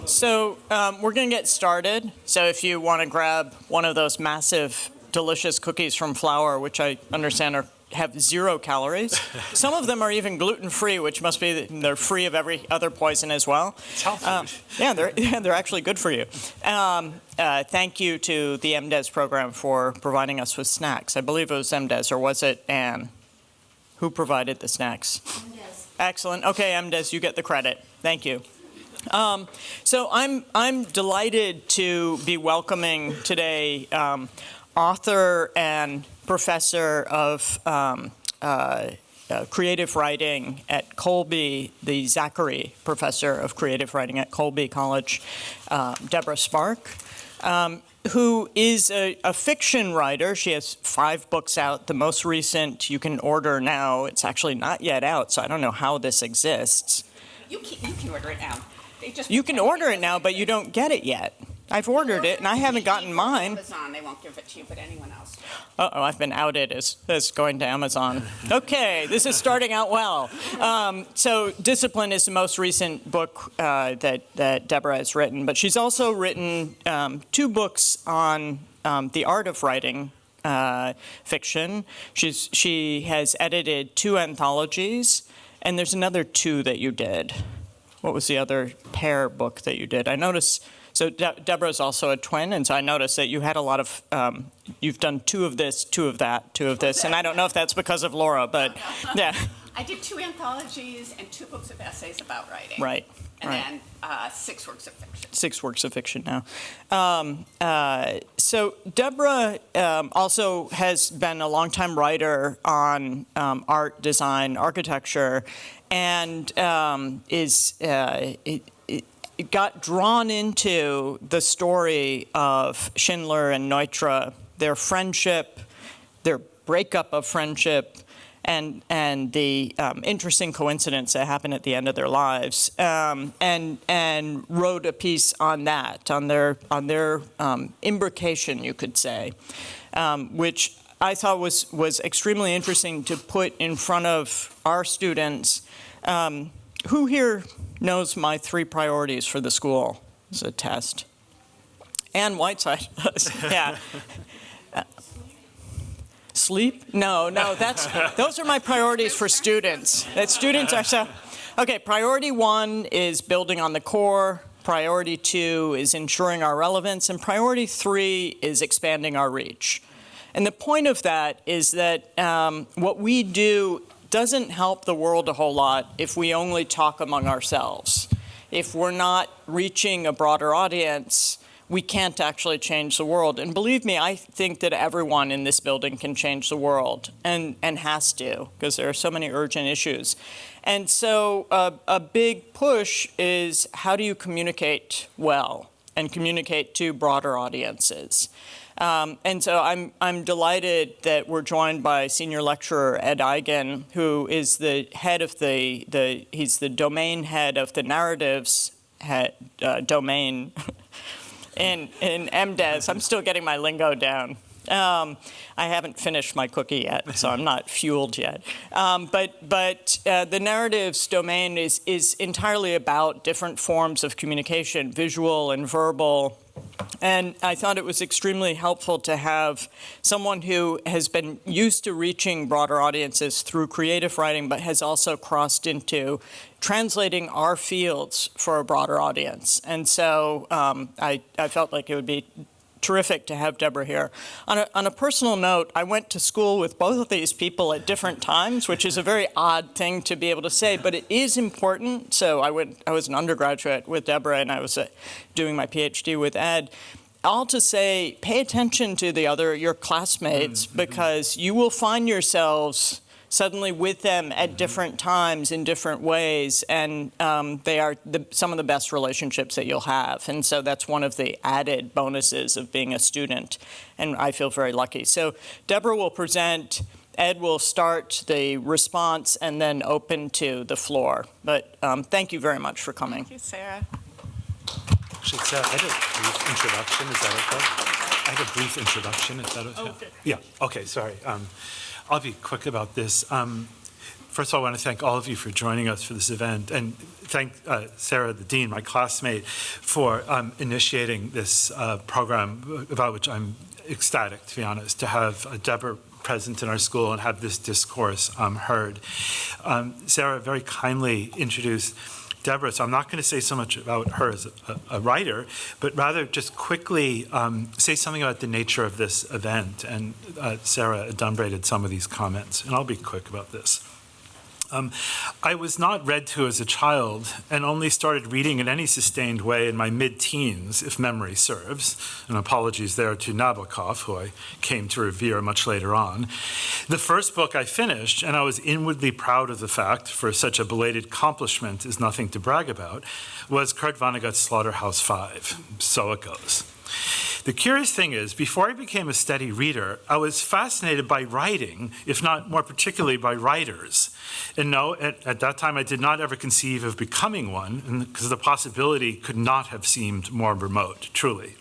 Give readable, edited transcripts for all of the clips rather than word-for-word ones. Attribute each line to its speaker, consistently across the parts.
Speaker 1: So we're going to get started. So if you want to grab one of those massive, delicious cookies from flour, which I understand have 0 calories. Some of them are even gluten-free, which must be they're free of every other poison as well.
Speaker 2: It's health food.
Speaker 1: Yeah, they're actually good for you. Thank you to the MDes program for providing us with snacks. I believe it was MDes, or was it Anne? Who provided the snacks?
Speaker 3: MDes.
Speaker 1: Excellent. Okay, MDes, you get the credit. Thank you. So I'm delighted to be welcoming today author and professor of creative writing at Colby, the Zachary Professor of Creative Writing at Colby College, Debra Spark, who is a fiction writer. She has 5 books out. The most recent you can order now. It's actually not yet out, so I don't know how this exists.
Speaker 3: You can order it now.
Speaker 1: You can order it now, but you don't get it yet. I've ordered it, and I haven't gotten mine.
Speaker 3: Amazon, they won't give it to you, but anyone else.
Speaker 1: Uh-oh, I've been outed as going to Amazon. Okay, this is starting out well. So Discipline is the most recent book that Debra has written, but she's also written 2 books on the art of writing fiction. She has edited 2 anthologies, and there's another 2 that you did. What was the other pair book that you did? I noticed. So Debra's also a twin, and so I noticed that you had a lot of, you've done 2 of this, 2 of that, 2 of this, and I don't know if that's because of Laura, but yeah.
Speaker 3: I did 2 anthologies and 2 books of essays about writing.
Speaker 1: Right.
Speaker 3: And then 6 works of fiction.
Speaker 1: 6 works of fiction now. So Debra also has been a longtime writer on art, design, architecture, and got drawn into the story of Schindler and Neutra, their friendship, their breakup of friendship, and the interesting coincidence that happened at the end of their lives, and wrote a piece on that, on their imbrication, you could say, which I thought was extremely interesting to put in front of our students. Who here knows my 3 priorities for the school as a test? Ann Whiteside does, yeah. Sleep? No, those are my priorities for students. That students are so. Okay, priority 1 is building on the core. Priority 2 is ensuring our relevance. And priority 3 is expanding our reach. And the point of that is that what we do doesn't help the world a whole lot if we only talk among ourselves. If we're not reaching a broader audience, we can't actually change the world. And believe me, I think that everyone in this building can change the world, and has to, because there are so many urgent issues. And so a big push is, how do you communicate well and communicate to broader audiences? And so I'm delighted that we're joined by senior lecturer Ed Eigen, who is the head of he's the domain head of the narratives domain in MDes. I'm still getting my lingo down. I haven't finished my cookie yet, so I'm not fueled yet. But the narratives domain is entirely about different forms of communication, visual and verbal. And I thought it was extremely helpful to have someone who has been used to reaching broader audiences through creative writing, but has also crossed into translating our fields for a broader audience. And so I felt like it would be terrific to have Debra here. On a personal note, I went to school with both of these people at different times, which is a very odd thing to be able to say, but it is important. So I was an undergraduate with Debra, and I was doing my PhD with Ed. All to say, pay attention to your classmates, because you will find yourselves suddenly with them at different times in different ways, and they are some of the best relationships that you'll have. And so that's one of the added bonuses of being a student, and I feel very lucky. So Debra will present, Ed will start the response, and then open to the floor. But thank you very much for coming.
Speaker 3: Thank you, Sarah.
Speaker 2: Actually, Sarah, I had a brief introduction. Is that okay? I have a brief introduction. Is that okay?
Speaker 1: Okay.
Speaker 2: Yeah. Okay. Sorry. I'll be quick about this. First of all, I want to thank all of you for joining us for this event, and thank Sarah, the dean, my classmate, for initiating this program, about which I'm ecstatic, to be honest, to have Debra present in our school and have this discourse heard. Sarah very kindly introduced Debra, so I'm not going to say so much about her as a writer, but rather just quickly say something about the nature of this event. And Sarah adumbrated some of these comments, and I'll be quick about this. I was not read to as a child and only started reading in any sustained way in my mid-teens, if memory serves, and apologies there to Nabokov, who I came to revere much later on. The first book I finished, and I was inwardly proud of the fact, for such a belated accomplishment is nothing to brag about, was Kurt Vonnegut's Slaughterhouse-Five. So it goes. The curious thing is, before I became a steady reader, I was fascinated by writing, if not more particularly by writers. And no, at that time I did not ever conceive of becoming one, because the possibility could not have seemed more remote, truly.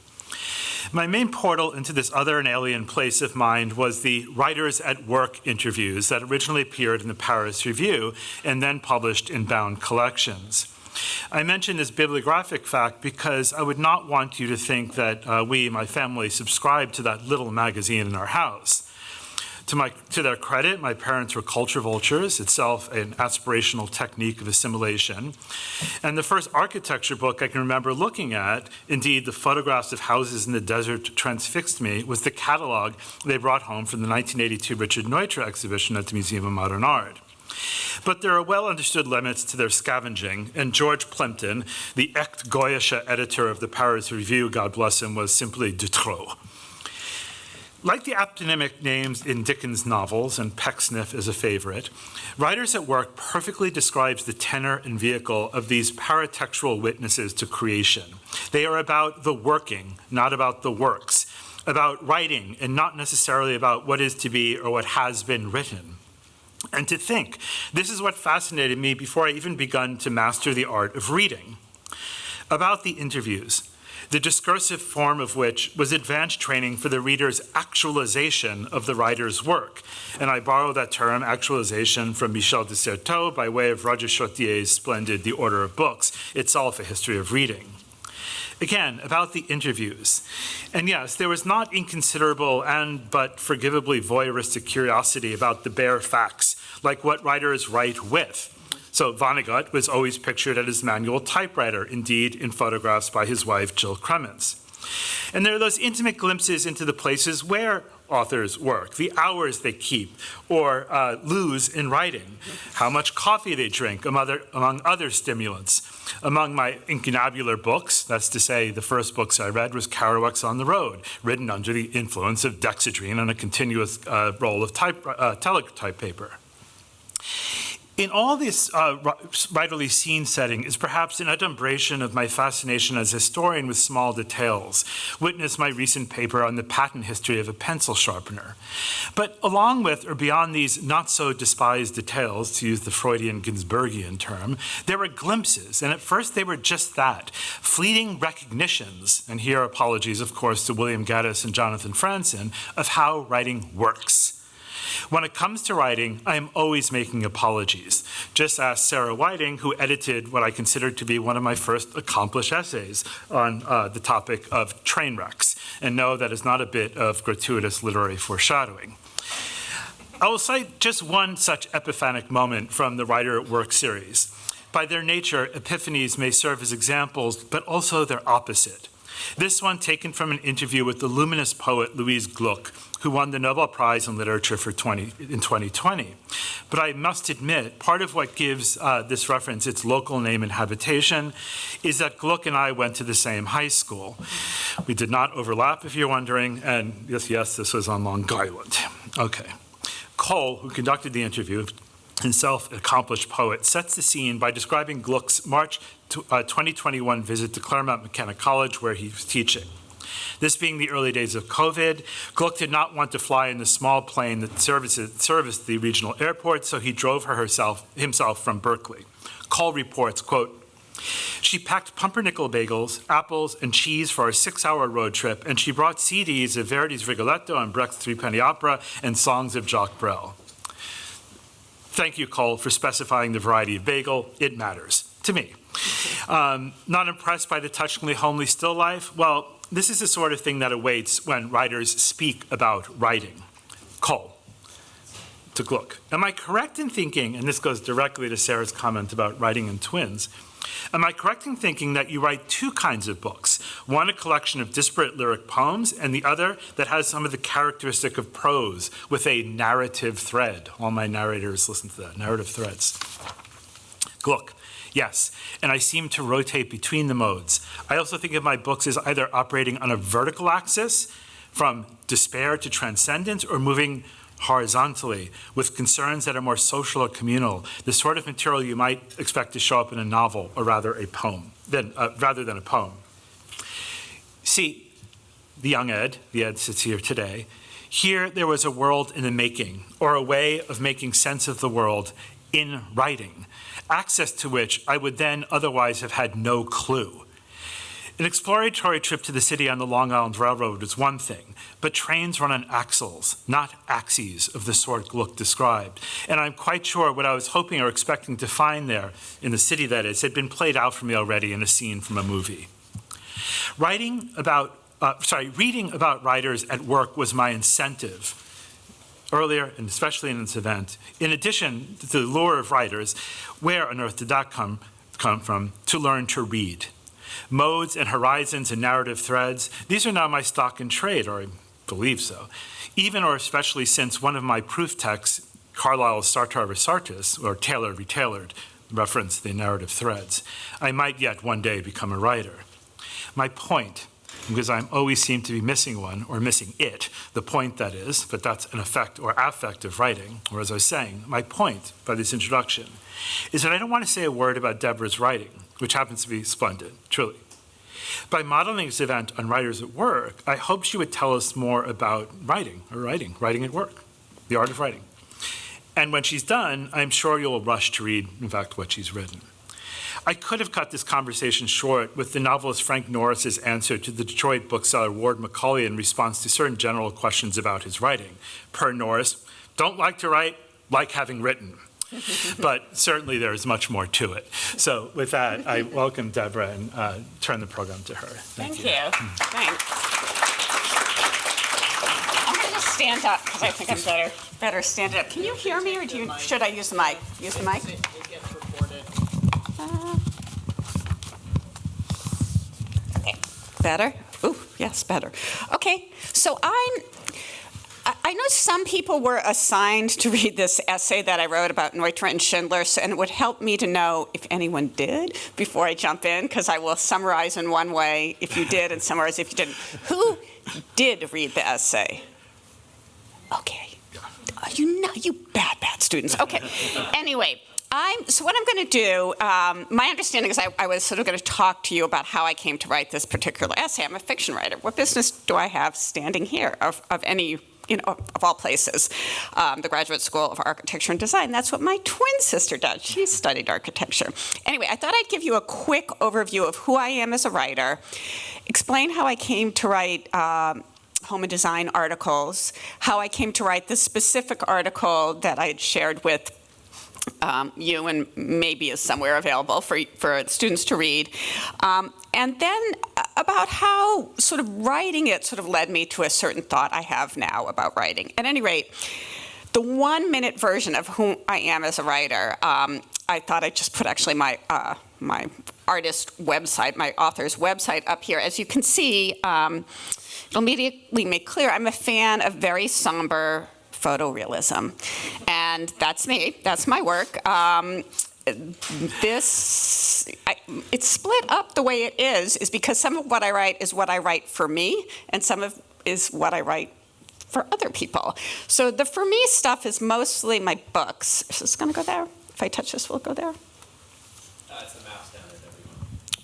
Speaker 2: My main portal into this other and alien place of mind was the Writers at Work interviews that originally appeared in the Paris Review and then published in bound collections. I mention this bibliographic fact because I would not want you to think that we, my family, subscribed to that little magazine in our house. To their credit, my parents were culture vultures, itself an aspirational technique of assimilation. And the first architecture book I can remember looking at, indeed the photographs of houses in the desert transfixed me, was the catalog they brought home from the 1982 Richard Neutra exhibition at the Museum of Modern Art. But there are well-understood limits to their scavenging, and George Plimpton, the Echt Goyische editor of the Paris Review, God bless him, was simply de trop. Like the aptonymic names in Dickens' novels, and Pecksniff is a favorite, Writers at Work perfectly describes the tenor and vehicle of these paratextual witnesses to creation. They are about the working, not about the works, about writing, and not necessarily about what is to be or what has been written. And to think, this is what fascinated me before I even begun to master the art of reading. About the interviews, the discursive form of which was advanced training for the reader's actualization of the writer's work. And I borrow that term, actualization, from Michel de Certeau by way of Roger Chautier's splendid The Order of Books, itself a history of reading. Again, about the interviews. And yes, there was not inconsiderable but forgivably voyeuristic curiosity about the bare facts, like what writers write with. So Vonnegut was always pictured at his manual typewriter, indeed in photographs by his wife, Jill Clements. And there are those intimate glimpses into the places where authors work, the hours they keep or lose in writing, how much coffee they drink, among other stimulants. Among my incunabular books, that's to say the first books I read was Kerouac's On the Road, written under the influence of dexedrine and a continuous roll of teletype paper. In all this writerly scene setting is perhaps an adumbration of my fascination as a historian with small details. Witness my recent paper on the patent history of a pencil sharpener. But along with or beyond these not so despised details, to use the Freudian Ginsbergian term, there were glimpses, and at first they were just that, fleeting recognitions, and here apologies of course to William Gaddis and Jonathan Franzen, of how writing works. When it comes to writing, I am always making apologies. Just ask Sarah Whiting, who edited what I consider to be one of my first accomplished essays on the topic of train wrecks, and know that is not a bit of gratuitous literary foreshadowing. I will cite just one such epiphanic moment from the Writer at Work series. By their nature, epiphanies may serve as examples, but also their opposite. This one taken from an interview with the luminous poet Louise Gluck, who won the Nobel Prize in Literature in 2020. But I must admit, part of what gives this reference its local name and habitation is that Gluck and I went to the same high school. We did not overlap, if you're wondering, and yes, this was on Long Island. Okay. Cole, who conducted the interview, himself an accomplished poet, sets the scene by describing Gluck's March 2021 visit to Claremont McKenna College, where he was teaching. This being the early days of COVID, Gluck did not want to fly in the small plane that serviced the regional airport, so he drove himself from Berkeley. Cole reports, quote, "She packed pumpernickel bagels, apples, and cheese for our 6-hour road trip, and she brought CDs of Verdi's Rigoletto and Brecht's Three-Penny Opera and songs of Jacques Brel." Thank you, Cole, for specifying the variety of bagel. It matters to me. Not impressed by the touchingly homely still life? Well, this is the sort of thing that awaits when writers speak about writing. Cole, took a look. Am I correct in thinking, and this goes directly to Sarah's comment about writing in twins, am I correct in thinking that you write two kinds of books? One, a collection of disparate lyric poems, and the other that has some of the characteristic of prose with a narrative thread. All my narrators listen to that, narrative threads. Look, yes, and I seem to rotate between the modes. I also think of my books as either operating on a vertical axis, from despair to transcendence, or moving horizontally with concerns that are more social or communal, the sort of material you might expect to show up in a novel, or rather a poem, rather than a poem. See, the young Ed, the Ed sits here today, here there was a world in the making, or a way of making sense of the world in writing, access to which I would then otherwise have had no clue. An exploratory trip to the city on the Long Island Railroad is one thing, but trains run on axles, not axes of the sort Gluck described. And I'm quite sure what I was hoping or expecting to find there, in the city that is, had been played out for me already in a scene from a movie. Reading about writers at work was my incentive earlier, and especially in this event. In addition to the lure of writers, where on earth did that come from? To learn to read. Modes and horizons and narrative threads, these are now my stock in trade, or I believe so. Even or especially since one of my proof texts, Carlyle's Sartor Resartus, or Taylor Retailored, reference the narrative threads. I might yet one day become a writer. My point, because I always seem to be missing one, or missing it, the point that is, but that's an effect or affect of writing, or as I was saying, my point by this introduction is that I don't want to say a word about Debra's writing, which happens to be splendid, truly. By modeling this event on writers at work, I hope she would tell us more about writing at work, the art of writing. And when she's done, I'm sure you'll rush to read, in fact, what she's written. I could have cut this conversation short with the novelist Frank Norris's answer to the Detroit bookseller Ward Macaulay in response to certain general questions about his writing. Per Norris, don't like to write, like having written. But certainly there is much more to it. So with that, I welcome Debra and turn the program to her.
Speaker 3: Thank you. Thanks. I'm going to just stand up because I think I'm better standing up. Can you hear me, or should I use the mic? Use the mic?
Speaker 1: It gets recorded.
Speaker 3: Okay. Better? Ooh, yes, better. Okay. So I know some people were assigned to read this essay that I wrote about Neutra and Schindler, and it would help me to know if anyone did before I jump in, because I will summarize in one way if you did and summarize if you didn't. Who did read the essay? Okay. You bad students. Okay. Anyway. So what I'm going to do, my understanding is I was sort of going to talk to you about how I came to write this particular essay. I'm a fiction writer. What business do I have standing here of any, of all places? The Graduate School of Architecture and Design. That's what my twin sister does. She studied architecture. Anyway, I thought I'd give you a quick overview of who I am as a writer, explain how I came to write home and design articles, how I came to write this specific article that I had shared with you and maybe is somewhere available for students to read. And then about how sort of writing it sort of led me to a certain thought I have now about writing. At any rate, the 1-minute version of who I am as a writer, I thought I'd just put actually my artist website, my author's website up here. As you can see, it'll immediately make clear I'm a fan of very somber photorealism. And that's me. That's my work. It's split up the way it is because some of what I write is what I write for me, and some of is what I write for other people. So the for me stuff is mostly my books. Is this going to go there? If I touch this, will it go there?
Speaker 4: It's the mouse down there,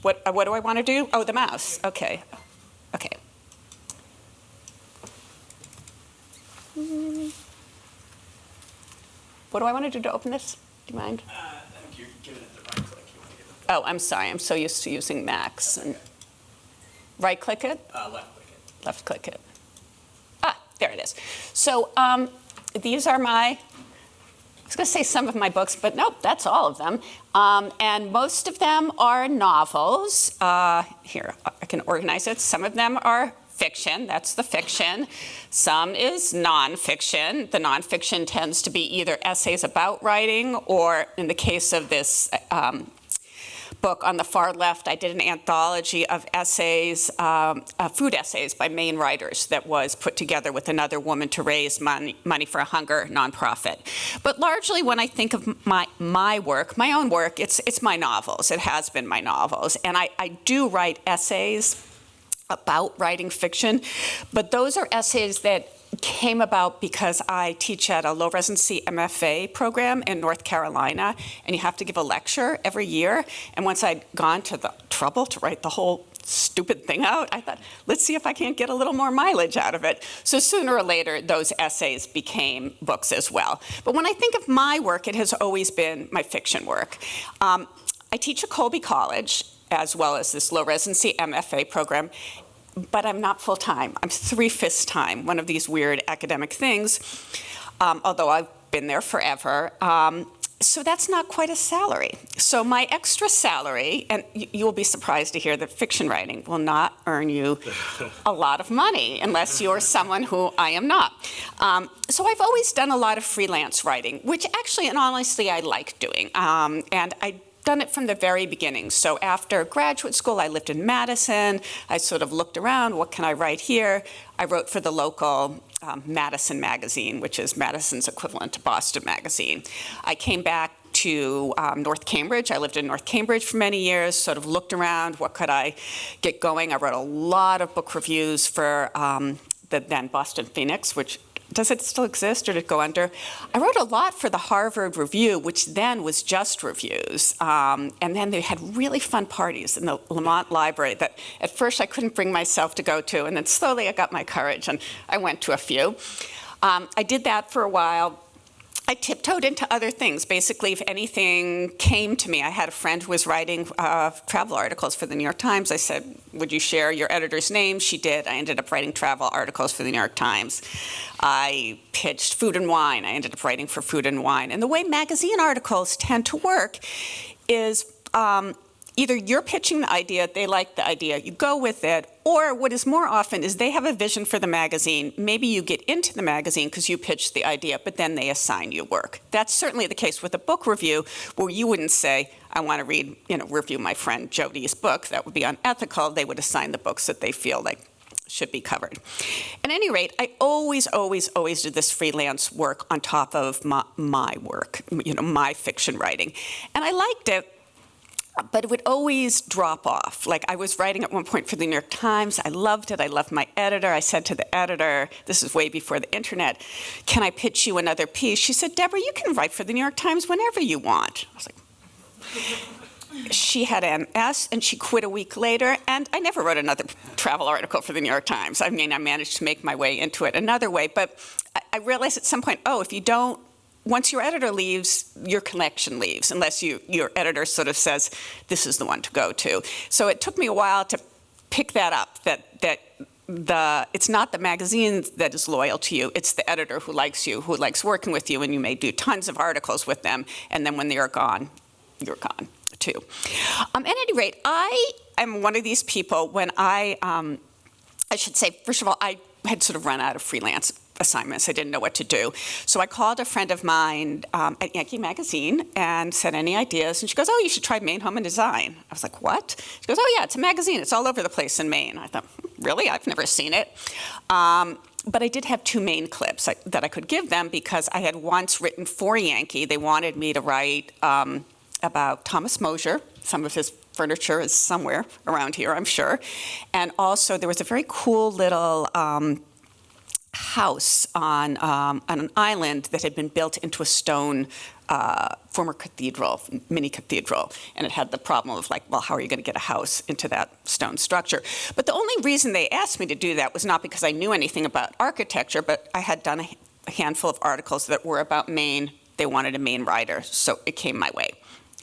Speaker 4: everyone.
Speaker 3: What do I want to do? Oh, the mouse. Okay. Okay. What do I want to do to open this? Do you mind?
Speaker 4: I think you're giving it the right click. You want to give it
Speaker 3: Oh, I'm sorry. I'm so used to using Macs. And right click it?
Speaker 4: left click it.
Speaker 3: Left click it. Ah, there it is. So these are my was going to say some of my books, but nope, that's all of them. And most of them are novels. Here, I can organize it. Some of them are fiction, that's the fiction. Some is nonfiction. The nonfiction tends to be either essays about writing, or in the case of this book on the far left, I did an anthology of essays, food essays by Maine writers that was put together with another woman to raise money for a hunger nonprofit. But largely when I think of my work, my own work, it's my novels. It has been my novels. And I do write essays about writing fiction, but those are essays that came about because I teach at a low residency MFA program in North Carolina, and you have to give a lecture every year. And once I'd gone to the trouble to write the whole stupid thing out, I thought, let's see if I can't get a little more mileage out of it. So sooner or later, those essays became books as well. But when I think of my work, it has always been my fiction work. I teach at Colby College, as well as this low residency MFA program, but I'm not full-time. I'm 3/5 time, one of these weird academic things, although I've been there forever. So that's not quite a salary. So my extra salary, and you will be surprised to hear that fiction writing will not earn you a lot of money unless you're someone who I am not. So I've always done a lot of freelance writing, which actually and honestly I like doing. And I've done it from the very beginning. So after graduate school, I lived in Madison. I sort of looked around, what can I write here? I wrote for the local Madison Magazine, which is Madison's equivalent to Boston Magazine. I came back to North Cambridge. I lived in North Cambridge for many years, sort of looked around, what could I get going? I wrote a lot of book reviews for the then Boston Phoenix, which does it still exist or did it go under? I wrote a lot for the Harvard Review, which then was just reviews. And then they had really fun parties in the Lamont Library that at first I couldn't bring myself to go to, and then slowly I got my courage and I went to a few. I did that for a while. I tiptoed into other things. Basically, if anything came to me, I had a friend who was writing travel articles for the New York Times. I said, would you share your editor's name? She did. I ended up writing travel articles for the New York Times. I pitched Food and Wine. I ended up writing for Food and Wine. And the way magazine articles tend to work is either you're pitching the idea, they like the idea, you go with it, or what is more often is they have a vision for the magazine. Maybe you get into the magazine because you pitched the idea, but then they assign you work. That's certainly the case with a book review, where you wouldn't say, I want to review my friend Jodi's book. That would be unethical. They would assign the books that they feel like should be covered. At any rate, I always did this freelance work on top of my work, my fiction writing. And I liked it, but it would always drop off. Like I was writing at one point for the New York Times. I loved it. I loved my editor. I said to the editor, this is way before the internet, can I pitch you another piece? She said, Debra, you can write for the New York Times whenever you want. I was like, she had MS and she quit a week later, and I never wrote another travel article for the New York Times. I mean, I managed to make my way into it another way, but I realized at some point, if you don't, once your editor leaves, your connection leaves, unless your editor sort of says, this is the one to go to. So it took me a while to pick that up, that it's not the magazine that is loyal to you, it's the editor who likes you, who likes working with you, and you may do tons of articles with them, and then when they're gone, you're gone too. At any rate, I am one of these people when I should say, first of all, I had sort of run out of freelance assignments. I didn't know what to do. So I called a friend of mine at Yankee Magazine and said, any ideas? And she goes, you should try Maine Home+Design. I was like, what? She goes, yeah, it's a magazine. It's all over the place in Maine. I thought, really? I've never seen it. But I did have 2 Maine clips that I could give them because I had once written for Yankee. They wanted me to write about Thomas Mosher. Some of his furniture is somewhere around here, I'm sure. And also there was a very cool little house on an island that had been built into a stone former cathedral, mini cathedral, and it had the problem of how are you going to get a house into that stone structure? But the only reason they asked me to do that was not because I knew anything about architecture, but I had done a handful of articles that were about Maine. They wanted a Maine writer, so it came my way.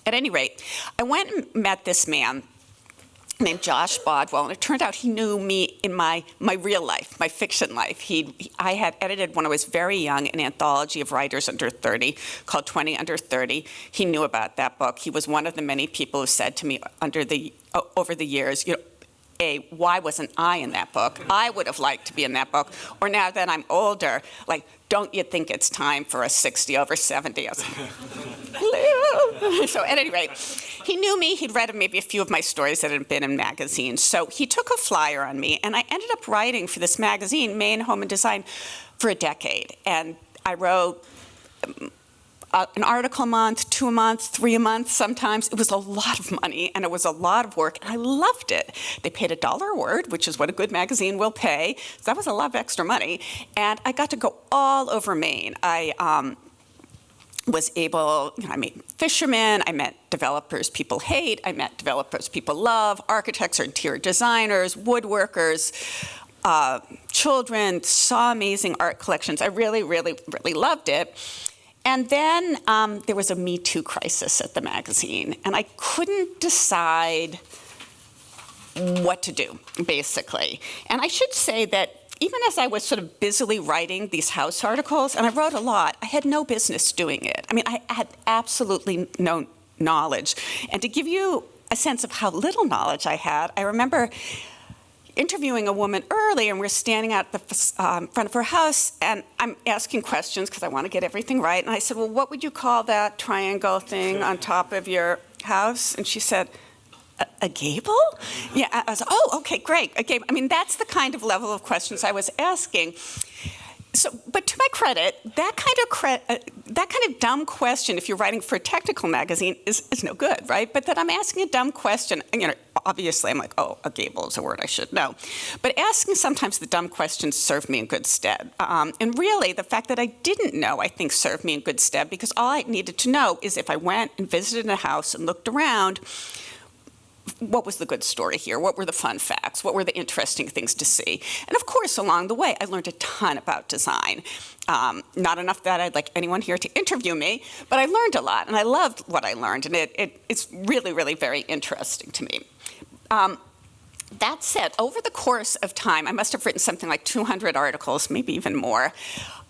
Speaker 3: At any rate, I went and met this man named Josh Bodwell, and it turned out he knew me in my real life, my fiction life. I had edited when I was very young an anthology of writers under 30 called 20 Under 30. He knew about that book. He was one of the many people who said to me over the years, why wasn't I in that book? I would have liked to be in that book. Or now that I'm older, like, don't you think it's time for a 60 over 70? I was like, hello. So at any rate, he knew me. He'd read maybe a few of my stories that had been in magazines. So he took a flyer on me, and I ended up writing for this magazine, Maine Home+Design, for a decade. And I wrote an article a month, 2 a month, 3 a month sometimes. It was a lot of money, and it was a lot of work, and I loved it. They paid $1 a word, which is what a good magazine will pay. So that was a lot of extra money. And I got to go all over Maine. I was able, I met fishermen, I met developers people hate, I met developers people love, architects or interior designers, woodworkers, children, saw amazing art collections. I really, really, really loved it. And then there was a Me Too crisis at the magazine, and I couldn't decide what to do, basically. And I should say that even as I was sort of busily writing these house articles, and I wrote a lot, I had no business doing it. I mean, I had absolutely no knowledge. And to give you a sense of how little knowledge I had, I remember interviewing a woman early, and we're standing out the front of her house, and I'm asking questions because I want to get everything right. And I said, well, what would you call that triangle thing on top of your house? And she said, a gable? Yeah, I was like, oh, okay, great, a gable. I mean, that's the kind of level of questions I was asking. So, but to my credit, that kind of dumb question, if you're writing for a technical magazine, is no good, right? But that I'm asking a dumb question, obviously I'm like, oh, a gable is a word I should know. But asking sometimes the dumb questions served me in good stead. And really, the fact that I didn't know, I think, served me in good stead, because all I needed to know is if I went and visited a house and looked around, what was the good story here? What were the fun facts? What were the interesting things to see? And of course, along the way, I learned a ton about design. Not enough that I'd like anyone here to interview me, but I learned a lot, and I loved what I learned, and it's really, really very interesting to me. That said, over the course of time, I must have written something like 200 articles, maybe even more.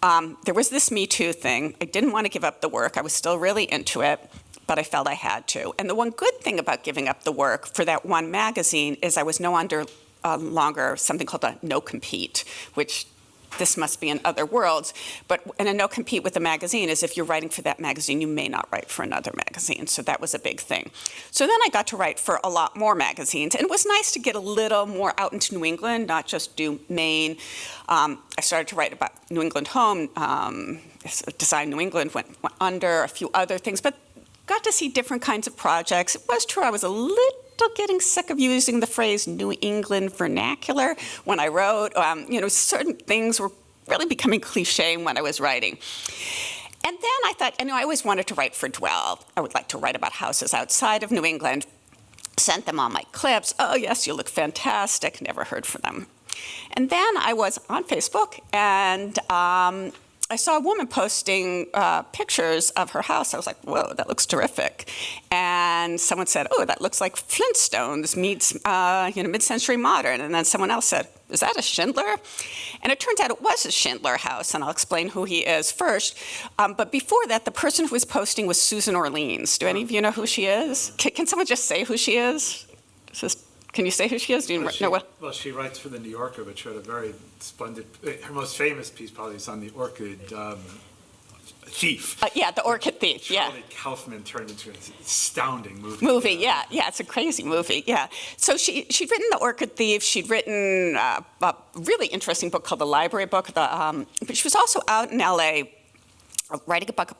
Speaker 3: There was this Me Too thing. I didn't want to give up the work. I was still really into it, but I felt I had to. And the one good thing about giving up the work for that one magazine is I was no longer something called a no-compete, which this must be in other worlds. But in a no-compete with a magazine is if you're writing for that magazine, you may not write for another magazine. So that was a big thing. So then I got to write for a lot more magazines. And it was nice to get a little more out into New England, not just do Maine. I started to write about New England Home. Design New England went under, a few other things. But got to see different kinds of projects. It was true I was a little getting sick of using the phrase New England vernacular when I wrote. Certain things were really becoming cliche when I was writing. And then I thought, I always wanted to write for Dwell. I would like to write about houses outside of New England. Sent them all my clips. Oh, yes, you look fantastic. Never heard from them. And then I was on Facebook, and I saw a woman posting pictures of her house. I was like, whoa, that looks terrific. And someone said, oh, that looks like Flintstones meets mid-century modern. And then someone else said, is that a Schindler? And it turns out it was a Schindler house, and I'll explain who he is first. But before that, the person who was posting was Susan Orleans. Do any of you know who she is? Can someone just say who she is? Can you say who she is? Do you know what?
Speaker 2: Well, she writes for the New Yorker, but she wrote a very splendid, her most famous piece probably is on the Orchid Thief.
Speaker 3: Yeah, the Orchid Thief, yeah.
Speaker 2: Charlie Kaufman turned into an astounding movie.
Speaker 3: Yeah, it's a crazy movie, yeah. So she'd written The Orchid Thief. She'd written a really interesting book called The Library Book. But she was also out in L.A. writing a book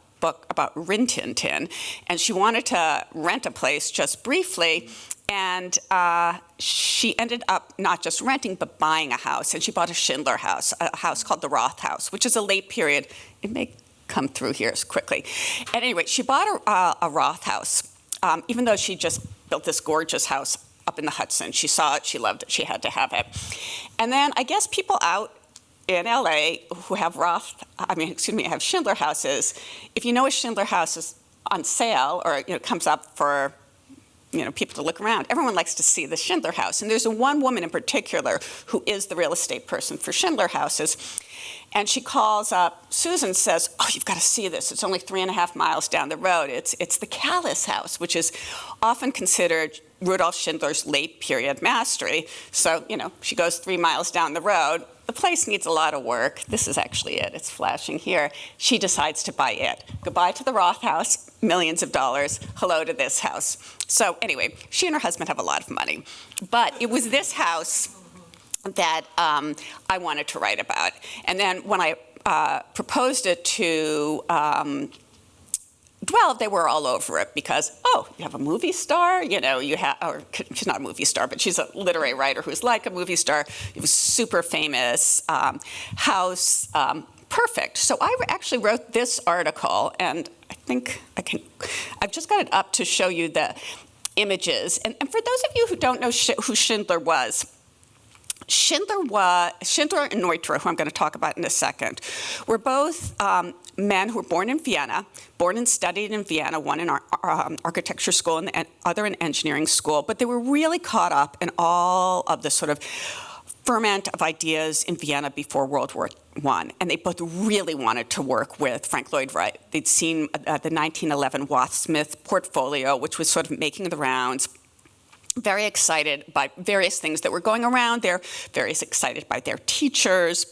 Speaker 3: about Rin Tin Tin, and she wanted to rent a place just briefly. And she ended up not just renting, but buying a house. And she bought a Schindler house, a house called the Roth House, which is a late period. It may come through here quickly. At any rate, she bought a Roth house, even though she just built this gorgeous house up in the Hudson. She saw it, she loved it, she had to have it. And then I guess people out in LA who have have Schindler houses, if you know a Schindler house is on sale or comes up for people to look around. Everyone likes to see the Schindler house. And there's one woman in particular who is the real estate person for Schindler houses. And she calls up Susan and says, oh, you've got to see this. It's only 3.5 miles down the road. It's the Callis house, which is often considered Rudolph Schindler's late period mastery. So, she goes 3 miles down the road. The place needs a lot of work. This is actually it. It's flashing here. She decides to buy it. Goodbye to the Roth house, millions of dollars. Hello to this house. So anyway, she and her husband have a lot of money. But it was this house that I wanted to write about. And then when I proposed it to 12, they were all over it because, oh, you have a movie star, or she's not a movie star, but she's a literary writer who's like a movie star. It was super famous house, perfect. So I actually wrote this article, and I think I've just got it up to show you the images. And for those of you who don't know who Schindler was, Schindler and Neutra, who I'm going to talk about in a second, were both men who were born in Vienna, born and studied in Vienna, one in architecture school and the other in engineering school, but they were really caught up in all of the sort of ferment of ideas in Vienna before World War I, and they both really wanted to work with Frank Lloyd Wright. They'd seen the 1911 Wath-Smith portfolio, which was sort of making the rounds. Very excited by various things that were going around. They're very excited by their teachers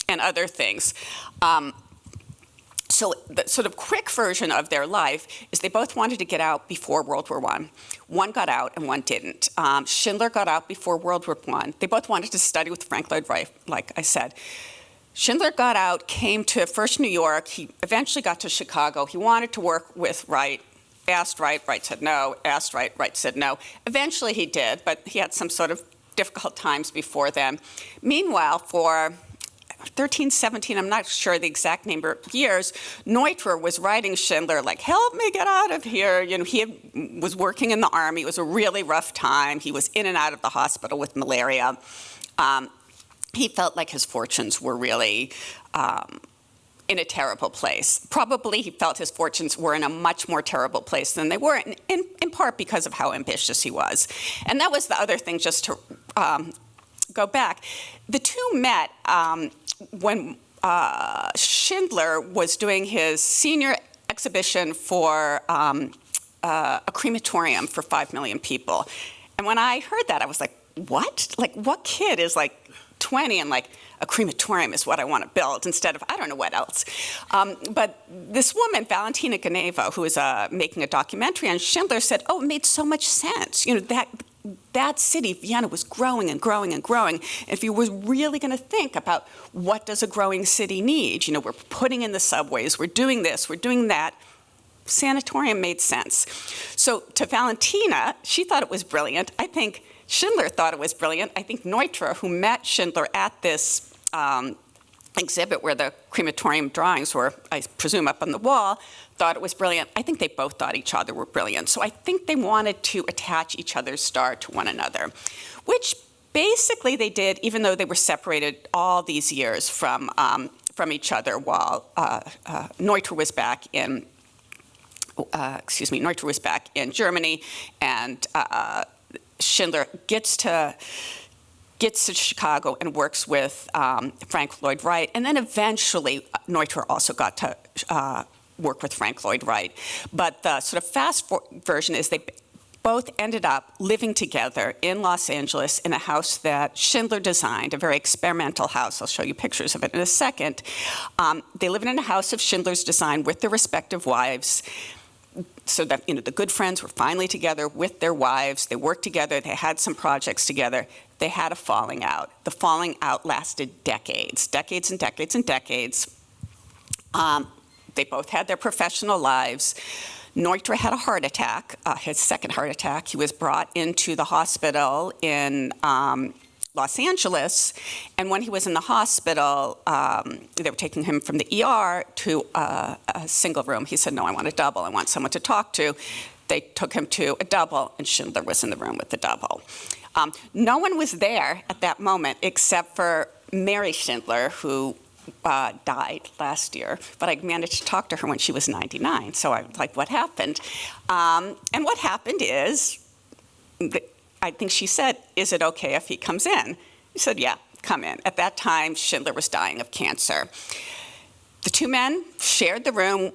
Speaker 3: and other things. So the sort of quick version of their life is they both wanted to get out before World War I. One got out and one didn't. Schindler got out before World War I. They both wanted to study with Frank Lloyd Wright, like I said. Schindler got out, came to first New York. He eventually got to Chicago. He wanted to work with Wright. Asked Wright, Wright said no. Asked Wright, Wright said no. Eventually he did, but he had some sort of difficult times before then. Meanwhile, for 13, 17, I'm not sure the exact number of years, Neutra was writing Schindler, like, help me get out of here. He was working in the army. It was a really rough time. He was in and out of the hospital with malaria. He felt like his fortunes were really in a terrible place. Probably he felt his fortunes were in a much more terrible place than they were, in part because of how ambitious he was. And that was the other thing, just to go back. The two met when Schindler was doing his senior exhibition for a crematorium for 5 million people. And when I heard that, I was like, what? Like, what kid is like 20 and like, a crematorium is what I want to build instead of, I don't know what else. But this woman, Valentina Ganeva, who was making a documentary on Schindler, said, oh, it made so much sense. That city, Vienna, was growing and growing and growing. And if you were really going to think about what does a growing city need, we're putting in the subways, we're doing this, we're doing that, sanatorium made sense. So to Valentina, she thought it was brilliant. I think Schindler thought it was brilliant. I think Neutra, who met Schindler at this exhibit where the crematorium drawings were, I presume, up on the wall, thought it was brilliant. I think they both thought each other were brilliant. So I think they wanted to attach each other's star to one another, which basically they did, even though they were separated all these years from each other while Neutra was back in Germany, and Schindler gets to Chicago and works with Frank Lloyd Wright, and then eventually Neutra also got to work with Frank Lloyd Wright. But the sort of fast version is they both ended up living together in Los Angeles in a house that Schindler designed, a very experimental house. I'll show you pictures of it in a second. They lived in a house of Schindler's design with their respective wives, so that the good friends were finally together with their wives. They worked together. They had some projects together. They had a falling out. The falling out lasted decades and decades and decades. They both had their professional lives. Neutra had a heart attack, his second heart attack. He was brought into the hospital in Los Angeles, and when he was in the hospital, they were taking him from the ER to a single room. He said, no, I want a double. I want someone to talk to. They took him to a double, and Schindler was in the room with the double. No one was there at that moment except for Mary Schindler, who died last year, but I managed to talk to her when she was 99. So I was like, what happened? And what happened is, I think she said, is it okay if he comes in? He said, yeah, come in. At that time, Schindler was dying of cancer. The two men shared the room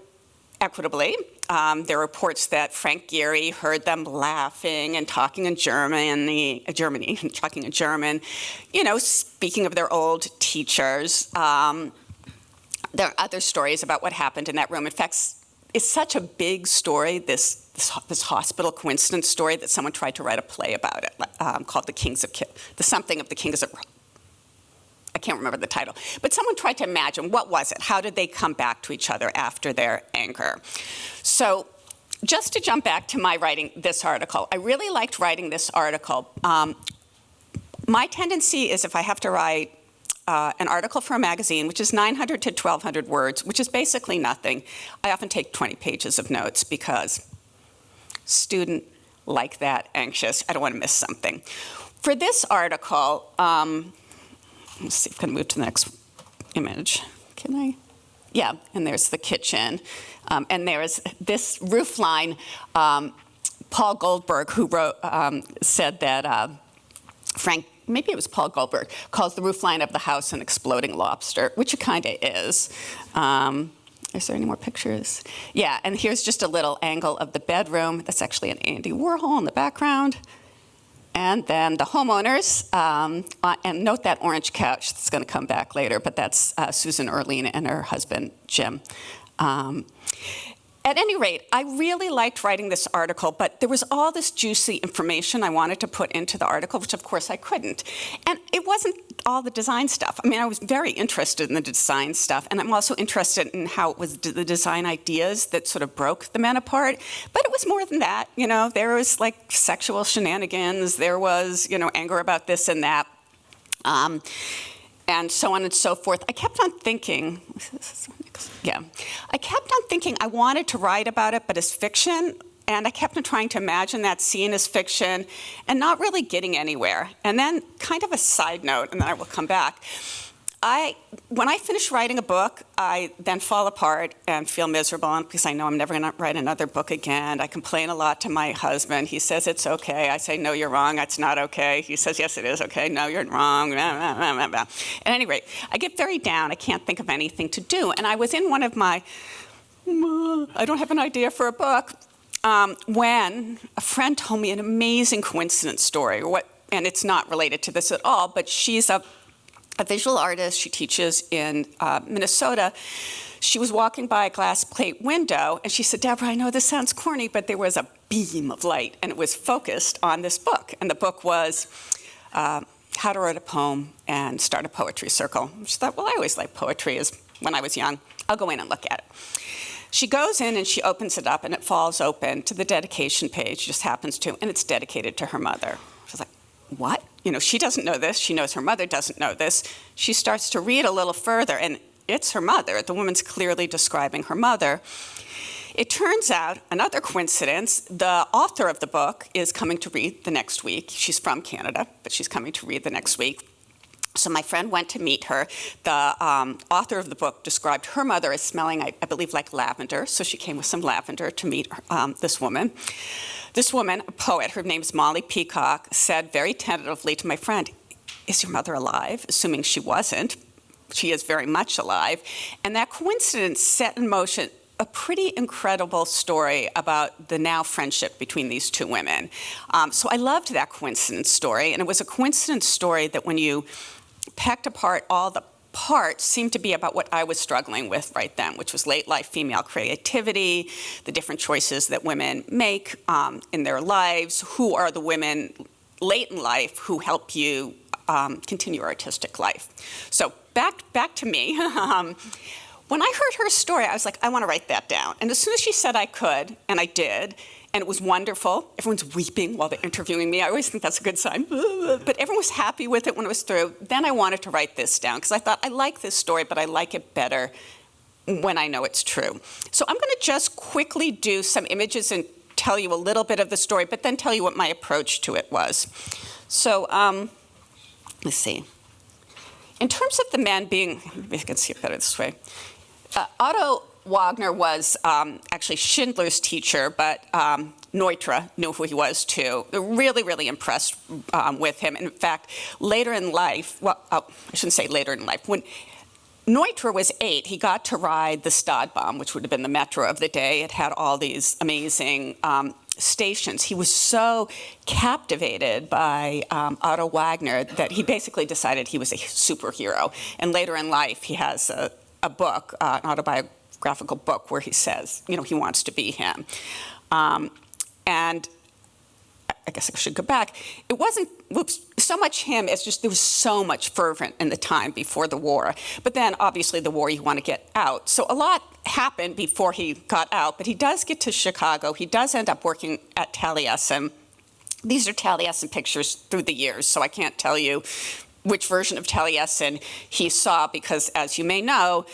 Speaker 3: equitably. There are reports that Frank Gehry heard them laughing and talking in Germany, talking in German, speaking of their old teachers. There are other stories about what happened in that room. In fact, it's such a big story, this hospital coincidence story, that someone tried to write a play about it called The Something of the Kings of... I can't remember the title, but someone tried to imagine, what was it? How did they come back to each other after their anger? So just to jump back to my writing this article, I really liked writing this article. My tendency is, if I have to write an article for a magazine, which is 900 to 1,200 words, which is basically nothing, I often take 20 pages of notes because student like that, anxious, I don't want to miss something. For this article, let's see if I can move to the next image. Can I? Yeah, and there's the kitchen. And there's this roof line. Paul Goldberg, who wrote, said that maybe it was Paul Goldberg, calls the roof line of the house an exploding lobster, which it kind of is. Is there any more pictures? Yeah, and here's just a little angle of the bedroom. That's actually an Andy Warhol in the background. And then the homeowners, and note that orange couch that's going to come back later, but that's Susan Erlene and her husband, Jim. At any rate, I really liked writing this article, but there was all this juicy information I wanted to put into the article, which of course I couldn't. And it wasn't all the design stuff. I mean, I was very interested in the design stuff, and I'm also interested in how it was the design ideas that sort of broke the men apart. But it was more than that. There was like sexual shenanigans, there was, anger about this and that, and so on and so forth. I kept on thinking, I wanted to write about it, but as fiction, and I kept on trying to imagine that scene as fiction and not really getting anywhere. And then, kind of a side note, and then I will come back, when I finish writing a book, I then fall apart and feel miserable because I know I'm never going to write another book again. I complain a lot to my husband. He says it's okay. I say, no, you're wrong. It's not okay. He says, yes, it is okay. No, you're wrong. At any rate, I get very down. I can't think of anything to do. And I was in one of my, I don't have an idea for a book, when a friend told me an amazing coincidence story, and it's not related to this at all, but she's a visual artist. She teaches in Minnesota. She was walking by a glass plate window, and she said, Debra, I know this sounds corny, but there was a beam of light, and it was focused on this book. And the book was How to Write a Poem and Start a Poetry Circle. She thought, well, I always liked poetry when I was young. I'll go in and look at it. She goes in, and she opens it up, and it falls open to the dedication page, just happens to, and it's dedicated to her mother. She's like, what? She doesn't know this. She knows her mother doesn't know this. She starts to read a little further, and it's her mother. The woman's clearly describing her mother. It turns out, another coincidence, the author of the book is coming to read the next week. She's from Canada, but she's coming to read the next week. So my friend went to meet her. The author of the book described her mother as smelling, I believe, like lavender. So she came with some lavender to meet this woman. This woman, a poet, her name is Molly Peacock, said very tentatively to my friend, is your mother alive? Assuming she wasn't. She is very much alive. And that coincidence set in motion a pretty incredible story about the now friendship between these two women. So I loved that coincidence story. And it was a coincidence story that when you pecked apart all the parts seemed to be about what I was struggling with right then, which was late life female creativity, the different choices that women make in their lives, who are the women late in life who help you continue your artistic life. So back to me. When I heard her story, I was like, I want to write that down. And as soon as she said I could, and I did, and it was wonderful. Everyone's weeping while they're interviewing me. I always think that's a good sign. But everyone was happy with it when it was through. Then I wanted to write this down because I thought, I like this story, but I like it better when I know it's true. So I'm going to just quickly do some images and tell you a little bit of the story, but then tell you what my approach to it was. So let's see. in terms of the men being, maybe I can see it better this way. Otto Wagner was actually Schindler's teacher, but Neutra knew who he was too. They're really, really impressed with him. In fact, later in life, well, I shouldn't say later in life, when Neutra was 8, he got to ride the Stadtbahn, which would have been the metro of the day. It had all these amazing stations. He was so captivated by Otto Wagner that he basically decided he was a superhero. And later in life, he has a book, an autobiographical book, where he says, you know, he wants to be him. And I guess I should go back. It wasn't so much him, it's just there was so much fervent in the time before the war. But then, obviously, the war, you want to get out. So a lot happened before he got out, but he does get to Chicago. He does end up working at Taliesin. These are Taliesin pictures through the years, so I can't tell you which version of Taliesin he saw because, as you may know,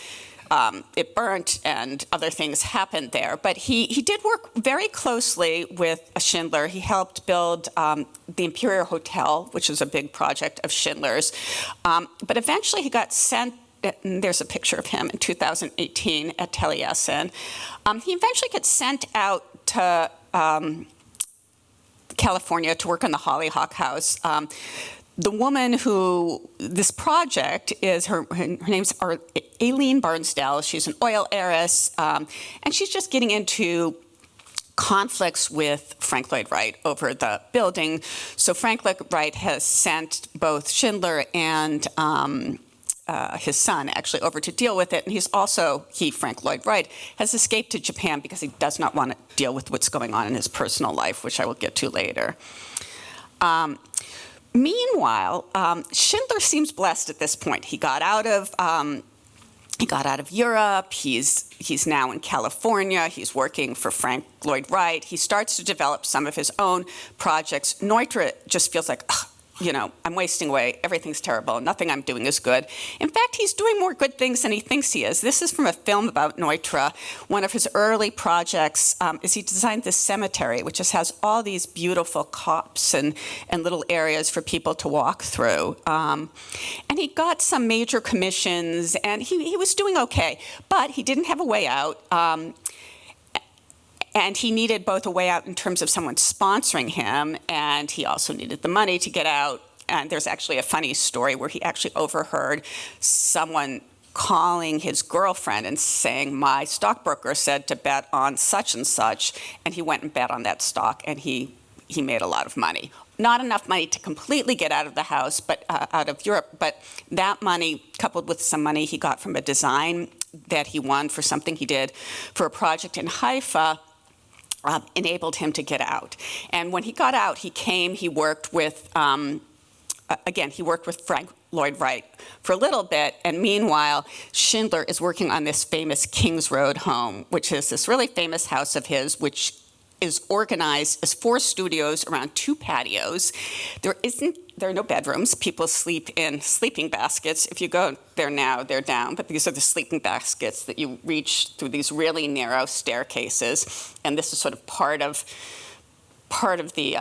Speaker 3: it burnt and other things happened there. But he did work very closely with Schindler. He helped build the Imperial Hotel, which is a big project of Schindler's. But eventually he got sent, and there's a picture of him in 2018 at Taliesin. He eventually gets sent out to California to work on the Hollyhock House. The woman who, this project is, her name's Aileen Barnsdale. She's an oil heiress, and she's just getting into conflicts with Frank Lloyd Wright over the building. So Frank Lloyd Wright has sent both Schindler and his son actually over to deal with it. And Frank Lloyd Wright, has escaped to Japan because he does not want to deal with what's going on in his personal life, which I will get to later. Meanwhile, Schindler seems blessed at this point. He got out of Europe. He's now in California. He's working for Frank Lloyd Wright. He starts to develop some of his own projects. Neutra just feels like, you know, I'm wasting away. Everything's terrible. Nothing I'm doing is good. In fact, he's doing more good things than he thinks he is. This is from a film about Neutra. One of his early projects is he designed this cemetery, which just has all these beautiful copses and little areas for people to walk through. And he got some major commissions, and he was doing okay. But he didn't have a way out. And he needed both a way out in terms of someone sponsoring him, and he also needed the money to get out. And there's actually a funny story where he actually overheard someone calling his girlfriend and saying, my stockbroker said to bet on such and such, and he went and bet on that stock, and he made a lot of money. Not enough money to completely get out of the house, but out of Europe, but that money, coupled with some money he got from a design that he won for something he did for a project in Haifa, enabled him to get out. And when he got out, he worked with, he worked with Frank Lloyd Wright for a little bit, and meanwhile, Schindler is working on this famous Kings Road home, which is this really famous house of his, which is organized as 4 studios around 2 patios. There are no bedrooms. People sleep in sleeping baskets. If you go there now, they're down, but these are the sleeping baskets that you reach through these really narrow staircases, and this is sort of part of the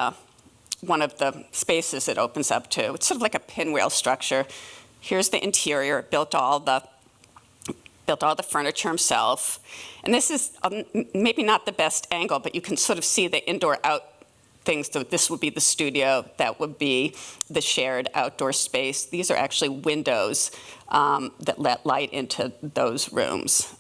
Speaker 3: one of the spaces it opens up to. It's sort of like a pinwheel structure. Here's the interior, built all the furniture himself. And this is maybe not the best angle, but you can sort of see the indoor-out things. So this would be the studio. That would be the shared outdoor space. These are actually windows that let light into those rooms.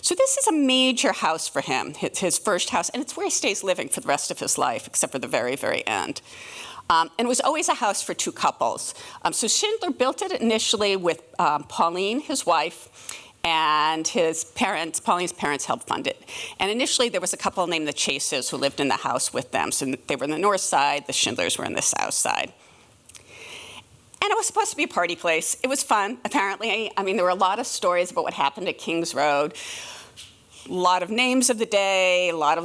Speaker 3: So this is a major house for him, his first house, and it's where he stays living for the rest of his life, except for the very, very end. And it was always a house for 2 couples. So Schindler built it initially with Pauline, his wife, and Pauline's parents helped fund it. And initially there was a couple named the Chases who lived in the house with them. So they were on the north side, the Schindlers were on the south side. And it was supposed to be a party place. It was fun, apparently. I mean, there were a lot of stories about what happened at Kings Road. A lot of names of the day, a lot of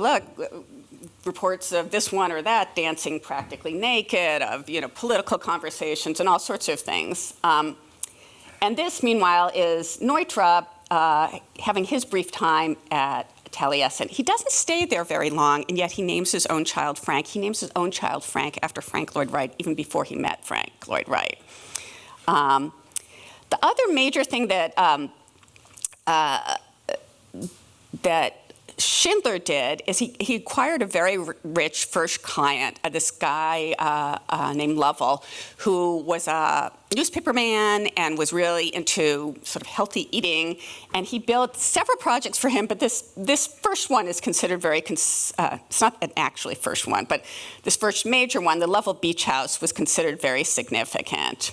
Speaker 3: reports of this one or that dancing practically naked, of political conversations and all sorts of things. And this, meanwhile, is Neutra having his brief time at Taliesin. He doesn't stay there very long, and yet he names his own child Frank. He names his own child Frank after Frank Lloyd Wright, even before he met Frank Lloyd Wright. The other major thing that that Schindler did is he acquired a very rich first client, this guy named Lovell, who was a newspaperman and was really into sort of healthy eating. And he built several projects for him, but this first one is considered very, it's not an actually first one, but this first major one, the Lovell Beach House, was considered very significant.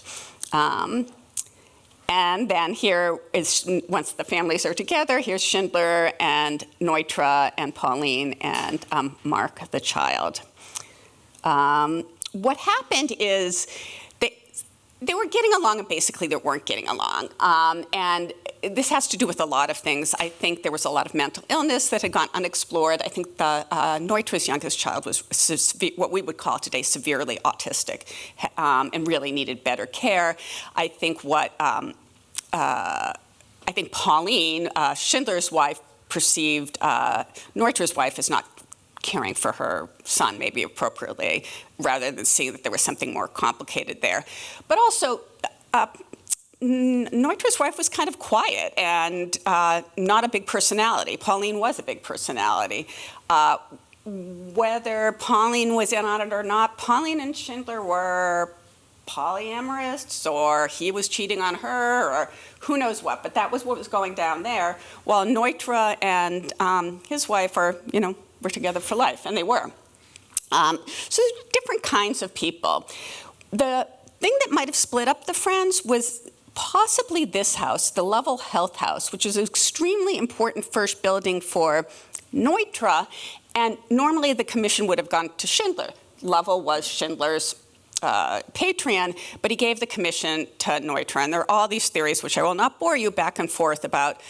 Speaker 3: And then here is, once the families are together, here's Schindler and Neutra and Pauline and Mark, the child. What happened is they were getting along, and basically they weren't getting along. And this has to do with a lot of things. I think there was a lot of mental illness that had gone unexplored. I think Neutra's youngest child was what we would call today severely autistic, and really needed better care. I think Pauline, Schindler's wife, perceived Neutra's wife as not caring for her son maybe appropriately, rather than seeing that there was something more complicated there. But also, Neutra's wife was kind of quiet and not a big personality. Pauline was a big personality. Whether Pauline was in on it or not, Pauline and Schindler were polyamorous, or he was cheating on her, or who knows what, but that was what was going down there. While Neutra and his wife were together for life, and they were. So different kinds of people. The thing that might have split up the friends was possibly this house, the Lovell Health House, which is an extremely important first building for Neutra, and normally the commission would have gone to Schindler. Lovell was Schindler's patron, but he gave the commission to Neutra. And there are all these theories, which I will not bore you back and forth about.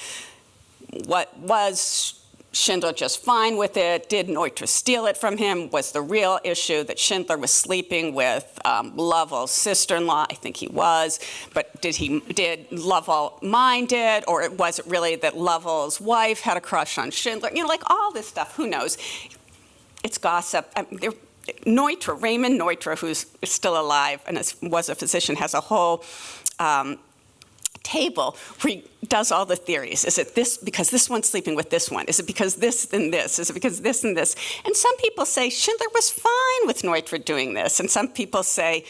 Speaker 3: What was Schindler just fine with it? Did Neutra steal it from him? Was the real issue that Schindler was sleeping with Lovell's sister-in-law? I think he was. But did Lovell mind it? Or was it really that Lovell's wife had a crush on Schindler? Like all this stuff, who knows? It's gossip. Neutra, Raymond Neutra, who's still alive and was a physician, has a whole table where he does all the theories. Is it this because this one's sleeping with this one? Is it because this and this? Is it because this and this? And some people say Schindler was fine with Neutra doing this. And some people say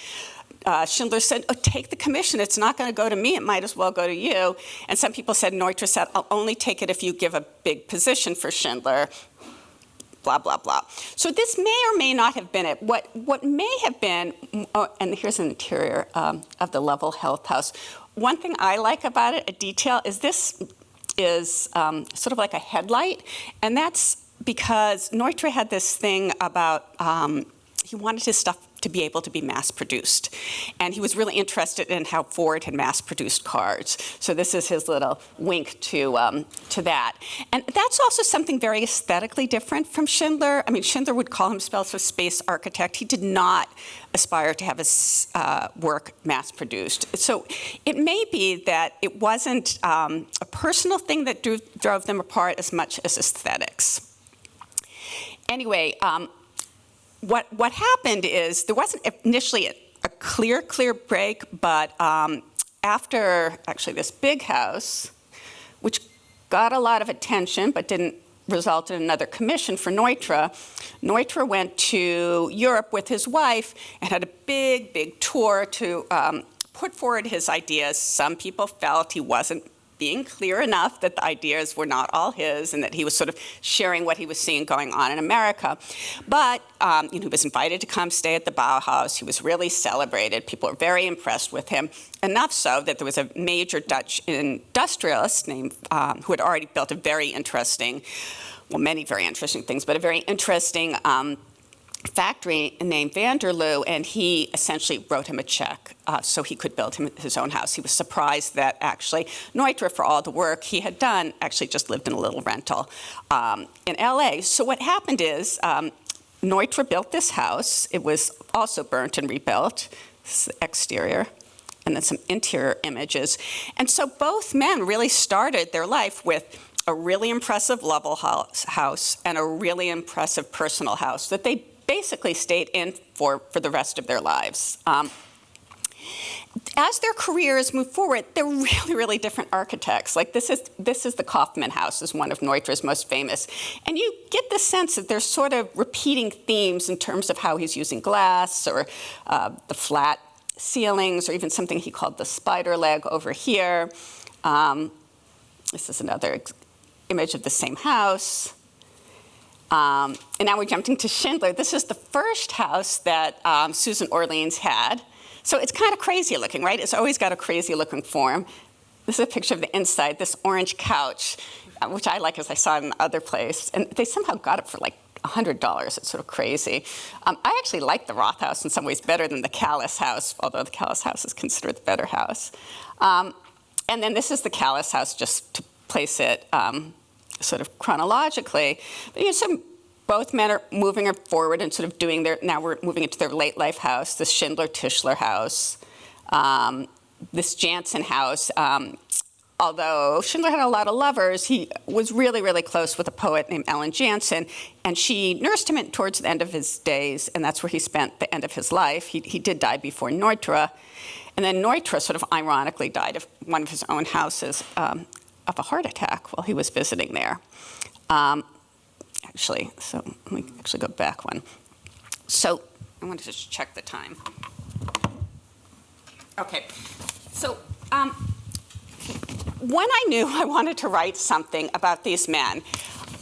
Speaker 3: Schindler said, oh, take the commission. It's not going to go to me. It might as well go to you. And some people said Neutra said, I'll only take it if you give a big position for Schindler. Blah, blah, blah. So this may or may not have been it. What may have been, and here's an interior of the Lovell Health House. One thing I like about it, a detail, is this is sort of like a headlight. And that's because Neutra had this thing about, he wanted his stuff to be able to be mass-produced. And he was really interested in how Ford had mass-produced cars. So this is his little wink to that. And that's also something very aesthetically different from Schindler. I mean, Schindler would call himself a space architect. He did not aspire to have his work mass-produced. So it may be that it wasn't a personal thing that drove them apart as much as aesthetics. Anyway, what happened is there wasn't initially a clear break, but after actually this big house, which got a lot of attention but didn't result in another commission for Neutra, Neutra went to Europe with his wife and had a big tour to put forward his ideas. Some people felt he wasn't being clear enough that the ideas were not all his and that he was sort of sharing what he was seeing going on in America. But he was invited to come stay at the Bauhaus. He was really celebrated. People were very impressed with him, enough so that there was a major Dutch industrialist named, who had already built a very interesting, well, many very interesting things, but a very interesting factory named Vanderloo, and he essentially wrote him a check so he could build him his own house. He was surprised that actually Neutra, for all the work he had done, actually just lived in a little rental in LA. So what happened is Neutra built this house. It was also burnt and rebuilt. This is the exterior, and then some interior images. And so both men really started their life with a really impressive Lovell house and a really impressive personal house that they basically stayed in for the rest of their lives. as their careers move forward, they're really, really different architects. Like this is the Kaufman House, is one of Neutra's most famous. And you get the sense that there's sort of repeating themes in terms of how he's using glass or the flat ceilings, or even something he called the spider leg over here. This is another image of the same house. And now we're jumping to Schindler. This is the first house that Susan Orleans had. So it's kind of crazy looking, right? It's always got a crazy looking form. This is a picture of the inside, this orange couch, which I like as I saw it in the other place. And they somehow got it for like $100. It's sort of crazy. I actually like the Roth house in some ways better than the Callis house, although the Callis house is considered the better house. And then this is the Callis house, just to place it sort of chronologically. But, so both men are moving forward and sort of doing now we're moving into their late life house, this Schindler-Tischler house, this Jansen house. Although Schindler had a lot of lovers, he was really, really close with a poet named Ellen Jansen, and she nursed him towards the end of his days, and that's where he spent the end of his life. He did die before Neutra, and then Neutra sort of ironically died of one of his own houses of a heart attack while he was visiting there. Actually, so let me actually go back one. So I want to just check the time. Okay, so when I knew I wanted to write something about these men,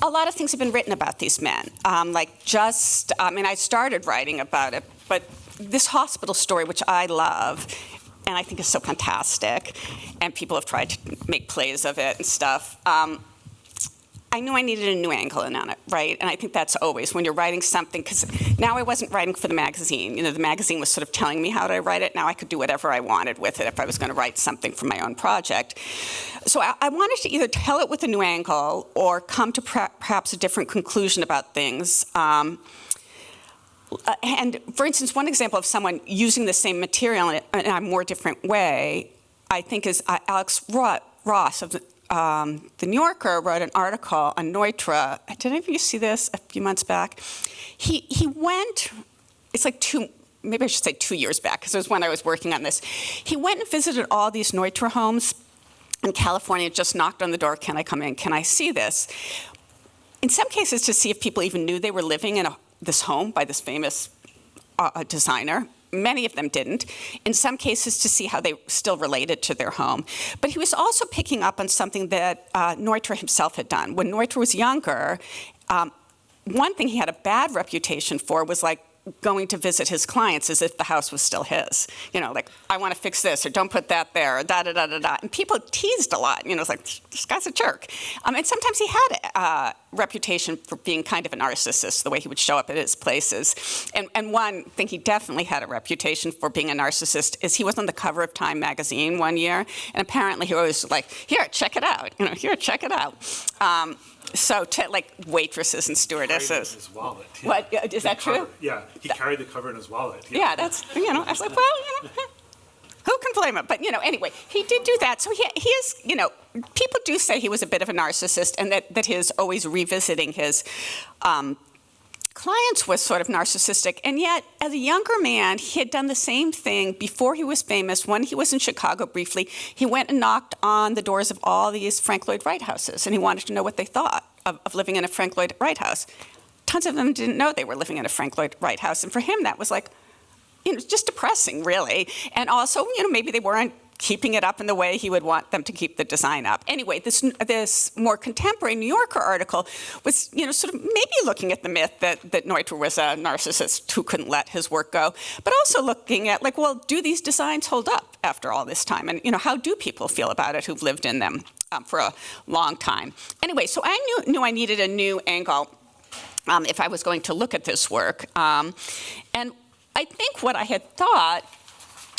Speaker 3: a lot of things have been written about these men. I started writing about it, but this hospital story, which I love, and I think is so fantastic, and people have tried to make plays of it and stuff, I knew I needed a new angle on it, right? And I think that's always when you're writing something, because now I wasn't writing for the magazine. The magazine was sort of telling me how to write it. Now I could do whatever I wanted with it if I was going to write something for my own project. So I wanted to either tell it with a new angle or come to perhaps a different conclusion about things. And for instance, one example of someone using the same material in a more different way, I think, is Alex Ross of the New Yorker wrote an article on Neutra. Did any of you see this a few months back? He went, it's like maybe I should say 2 years back, because it was when I was working on this. He went and visited all these Neutra homes in California, just knocked on the door, can I come in, can I see this? In some cases to see if people even knew they were living in this home by this famous designer. Many of them didn't. In some cases to see how they still related to their home. But he was also picking up on something that Neutra himself had done. When Neutra was younger, one thing he had a bad reputation for was like going to visit his clients as if the house was still his. Like, I want to fix this, or don't put that there, or da-da-da-da-da. And people teased a lot. It's like, this guy's a jerk. And sometimes he had a reputation for being kind of a narcissist, the way he would show up at his places. And one thing he definitely had a reputation for being a narcissist is he was on the cover of Time magazine one year, and apparently he was like, here, check it out. Here, check it out. So to like waitresses and stewardesses.
Speaker 2: Carried it in his wallet. Yeah.
Speaker 3: What, is that true?
Speaker 2: Yeah, he carried the cover in his wallet.
Speaker 3: Yeah, that's, I was like, well, who can blame him? But, anyway, he did do that. So he is, people do say he was a bit of a narcissist, and that his always revisiting his clients was sort of narcissistic. And yet, as a younger man, he had done the same thing before he was famous. When he was in Chicago briefly, he went and knocked on the doors of all these Frank Lloyd Wright houses, and he wanted to know what they thought of living in a Frank Lloyd Wright house. Tons of them didn't know they were living in a Frank Lloyd Wright house, and for him that was like, just depressing, really. And also, maybe they weren't keeping it up in the way he would want them to keep the design up. Anyway, this more contemporary New Yorker article was, sort of maybe looking at the myth that Neutra was a narcissist who couldn't let his work go, but also looking at, like, well, do these designs hold up after all this time? And, how do people feel about it who've lived in them for a long time? Anyway, so I knew I needed a new angle if I was going to look at this work. And I think what I had thought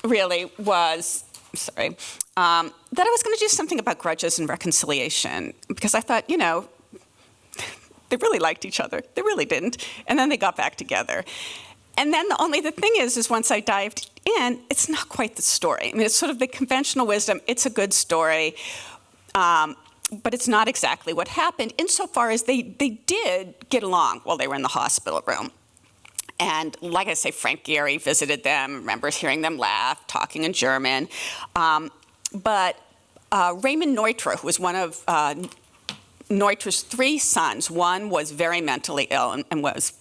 Speaker 3: really was, that I was going to do something about grudges and reconciliation, because I thought, they really liked each other. They really didn't. And then they got back together. And then the thing is once I dived in, it's not quite the story. I mean, it's sort of the conventional wisdom. It's a good story, but it's not exactly what happened, insofar as they did get along while they were in the hospital room. And like I say, Frank Gehry visited them, remembers hearing them laugh, talking in German. But Raymond Neutra, who was one of Neutra's 3 sons, one was very mentally ill and was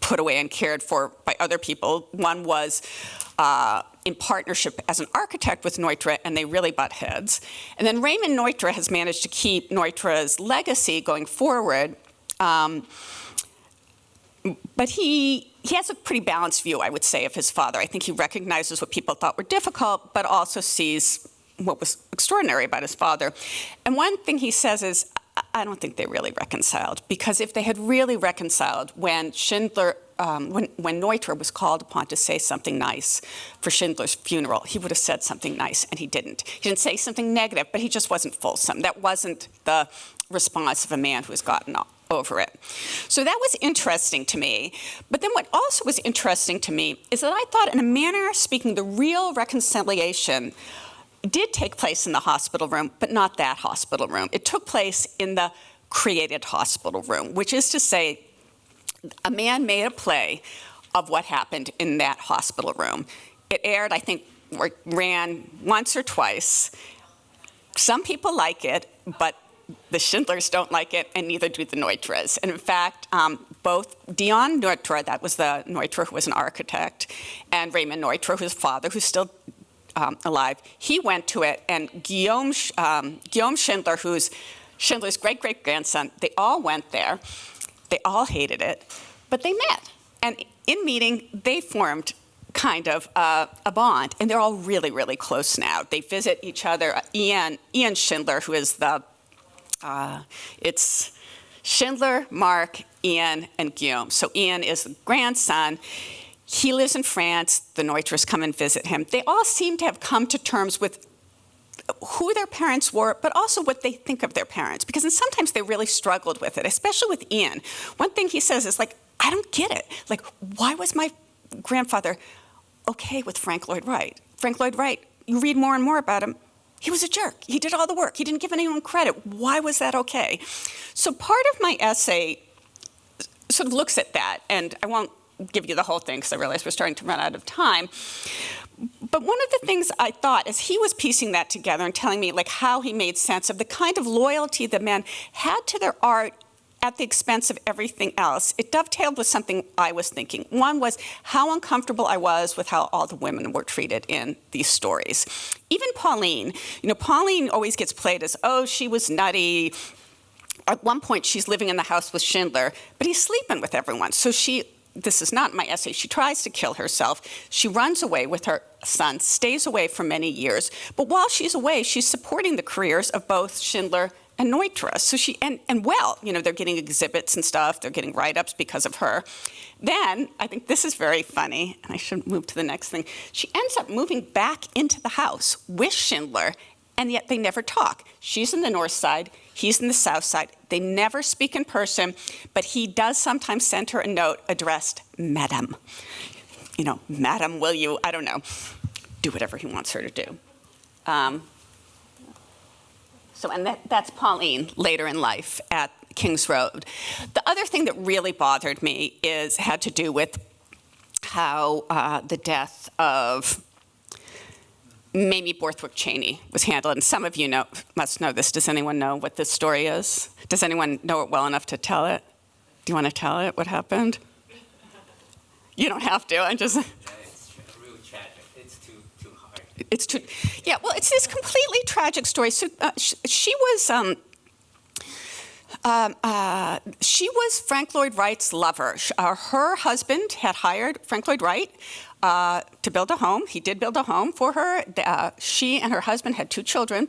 Speaker 3: put away and cared for by other people. One was in partnership as an architect with Neutra, and they really butt heads. And then Raymond Neutra has managed to keep Neutra's legacy going forward. But he has a pretty balanced view, I would say, of his father. I think he recognizes what people thought were difficult, but also sees what was extraordinary about his father. And one thing he says is, I don't think they really reconciled, because if they had really reconciled when Schindler, when Neutra was called upon to say something nice for Schindler's funeral, he would have said something nice, and he didn't. He didn't say something negative, but he just wasn't fulsome. That wasn't the response of a man who has gotten over it. So that was interesting to me. But then what also was interesting to me is that I thought, in a manner speaking, the real reconciliation did take place in the hospital room, but not that hospital room. It took place in the created hospital room, which is to say, a man made a play of what happened in that hospital room. It aired, I think, or ran once or twice. Some people like it, but the Schindlers don't like it, and neither do the Neutras. And in fact, both Dion Neutra, that was the Neutra who was an architect, and Raymond Neutra, whose father, who's still alive, he went to it, and Guillaume Schindler, who's Schindler's great-great-grandson, they all went there. They all hated it, but they met. And in meeting, they formed kind of a bond, and they're all really, really close now. They visit each other. Ian Schindler, who is it's Schindler, Mark, Ian, and Guillaume. So Ian is the grandson. He lives in France. The Neutras come and visit him. They all seem to have come to terms with who their parents were, but also what they think of their parents. Because sometimes they really struggled with it, especially with Ian. One thing he says is, like, I don't get it. Like, why was my grandfather okay with Frank Lloyd Wright? Frank Lloyd Wright, you read more and more about him, he was a jerk. He did all the work. He didn't give anyone credit. Why was that okay? So part of my essay sort of looks at that, and I won't give you the whole thing because I realize we're starting to run out of time. But one of the things I thought as he was piecing that together and telling me like how he made sense of the kind of loyalty the men had to their art at the expense of everything else, it dovetailed with something I was thinking. One was how uncomfortable I was with how all the women were treated in these stories. Even Pauline, Pauline always gets played as, oh, she was nutty. At one point, she's living in the house with Schindler, but he's sleeping with everyone. So this is not my essay, she tries to kill herself. She runs away with her son, stays away for many years. But while she's away, she's supporting the careers of both Schindler and Neutra. So they're getting exhibits and stuff, they're getting write-ups because of her. Then, I think this is very funny, and I should move to the next thing. She ends up moving back into the house with Schindler, and yet they never talk. She's in the north side, he's in the south side. They never speak in person, but he does sometimes send her a note addressed, Madam. Madam, will you, I don't know, do whatever he wants her to do. That's Pauline later in life at King's Road. The other thing that really bothered me had to do with how the death of Mamie Borthwick Cheney was handled. And some of you must know this. Does anyone know what this story is? Does anyone know it well enough to tell it? Do you want to tell it, what happened? You don't have to, I'm just...
Speaker 4: It's really tragic. It's too hard.
Speaker 3: It's this completely tragic story. So she was Frank Lloyd Wright's lover. Her husband had hired Frank Lloyd Wright to build a home. He did build a home for her. She and her husband had 2 children,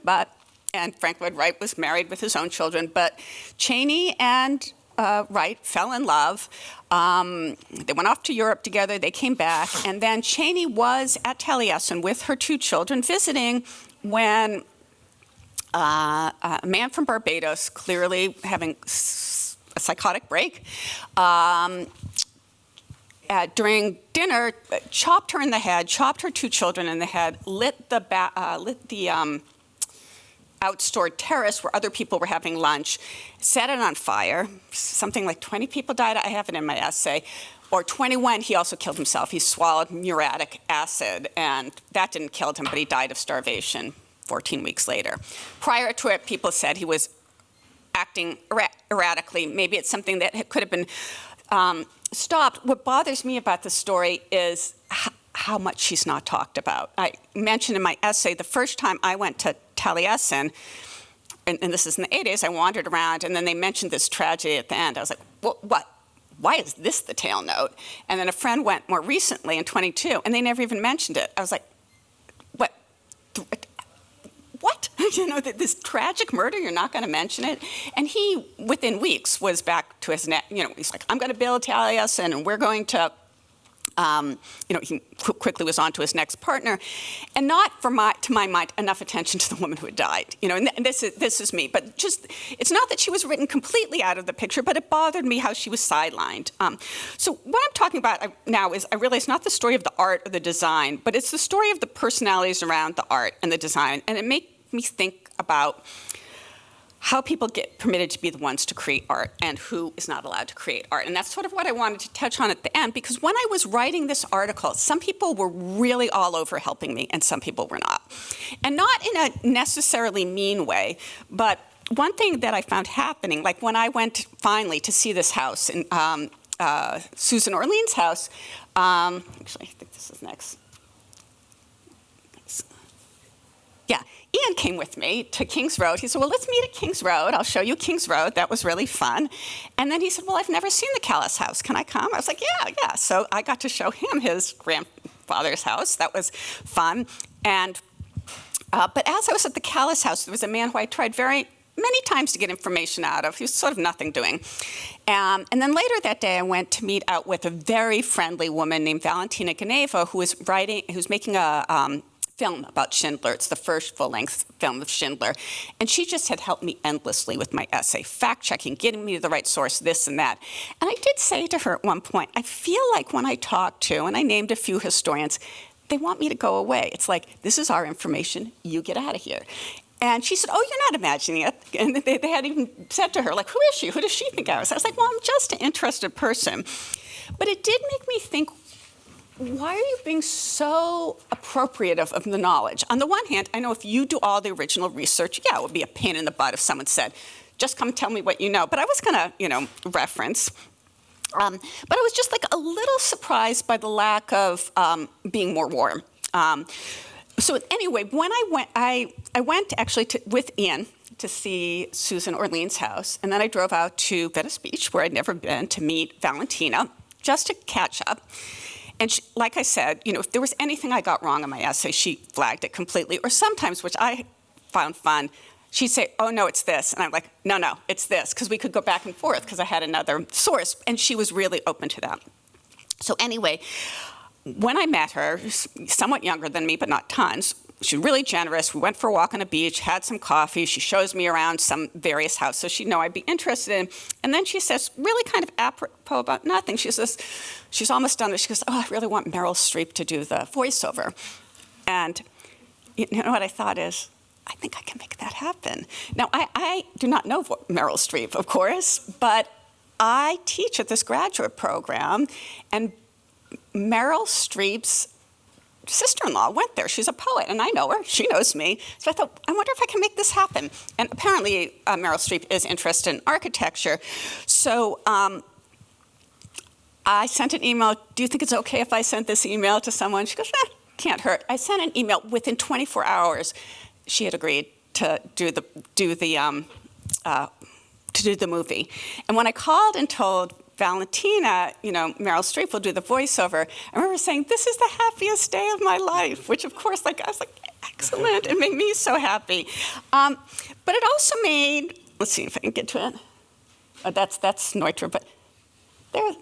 Speaker 3: and Frank Lloyd Wright was married with his own children. But Cheney and Wright fell in love. They went off to Europe together. They came back. And then Cheney was at Taliesin with her 2 children visiting when a man from Barbados, clearly having a psychotic break, during dinner, chopped her in the head, chopped her 2 children in the head, lit the outstored terrace where other people were having lunch, set it on fire. Something like 20 people died. I have it in my essay. or 21, he also killed himself. He swallowed muriatic acid, and that didn't kill him, but he died of starvation 14 weeks later. Prior to it, people said he was acting erratically. Maybe it's something that could have been stopped. What bothers me about the story is how much she's not talked about. I mentioned in my essay, the first time I went to Taliesin, and this is in the 80s, I wandered around, and then they mentioned this tragedy at the end. I was like, what? Why is this the tail note? And then a friend went more recently in 22, and they never even mentioned it. I was like, what? You know, this tragic murder, you're not going to mention it? And he, within weeks, was back to his he's like, I'm going to build Taliesin, and we're going to, he quickly was on to his next partner, and not, to my mind, enough attention to the woman who had died. And this is me, but just, it's not that she was written completely out of the picture, but it bothered me how she was sidelined. So what I'm talking about now is, I realize, not the story of the art or the design, but it's the story of the personalities around the art and the design, and it made me think about how people get permitted to be the ones to create art and who is not allowed to create art. And that's sort of what I wanted to touch on at the end, because when I was writing this article, some people were really all over helping me and some people were not. And not in a necessarily mean way, but one thing that I found happening, like when I went finally to see this house, in Susan Orlean's house, actually I think this is next. Yeah, Ian came with me to Kings Road. He said, well, let's meet at Kings Road. I'll show you Kings Road. That was really fun. And then he said, well, I've never seen the Callis house. Can I come? I was like, yeah. So I got to show him his grandfather's house. That was fun. And but as I was at the Callis house, there was a man who I tried many times to get information out of. He was sort of nothing doing. And then later that day, I went to meet out with a very friendly woman named Valentina Ganeva, who's making a film about Schindler. It's the first full-length film of Schindler. And she just had helped me endlessly with my essay, fact-checking, getting me to the right source, this and that. And I did say to her at one point, I feel like when I talk to, and I named a few historians, they want me to go away. It's like, this is our information, you get out of here. And she said, oh, you're not imagining it. And they had even said to her, like, who is she? Who does she think I was? I was like, well, I'm just an interested person. But it did make me think, why are you being so appropriative of the knowledge? On the one hand, I know if you do all the original research, yeah, it would be a pain in the butt if someone said, just come tell me what you know. But I was going to, reference. But I was just like a little surprised by the lack of being more warm. So anyway, when I went actually with Ian to see Susan Orlean's house, and then I drove out to Venice Beach, where I'd never been, to meet Valentina, just to catch up. And she, like I said, if there was anything I got wrong in my essay, she flagged it completely. Or sometimes, which I found fun, she'd say, oh, no, it's this. And I'm like, no, it's this. Because we could go back and forth because I had another source. And she was really open to that. So anyway, when I met her, somewhat younger than me, but not tons, she was really generous. We went for a walk on the beach, had some coffee. She shows me around some various houses, so she'd know I'd be interested in. And then she says, really kind of apropos about nothing, she says, she's almost done it. She goes, oh, I really want Meryl Streep to do the voiceover. And you know what I thought is, I think I can make that happen. Now, I do not know Meryl Streep, of course, but I teach at this graduate program, and Meryl Streep's sister-in-law went there. She's a poet, and I know her. She knows me. So I thought, I wonder if I can make this happen. And apparently, Meryl Streep is interested in architecture. So I sent an email. Do you think it's okay if I sent this email to someone? She goes, can't hurt. I sent an email. Within 24 hours, she had agreed to do the movie. And when I called and told Valentina, Meryl Streep will do the voiceover, I remember saying, this is the happiest day of my life, which of course, I was like, excellent. It made me so happy. But it also made, let's see if I can get to it. That's Neutra, but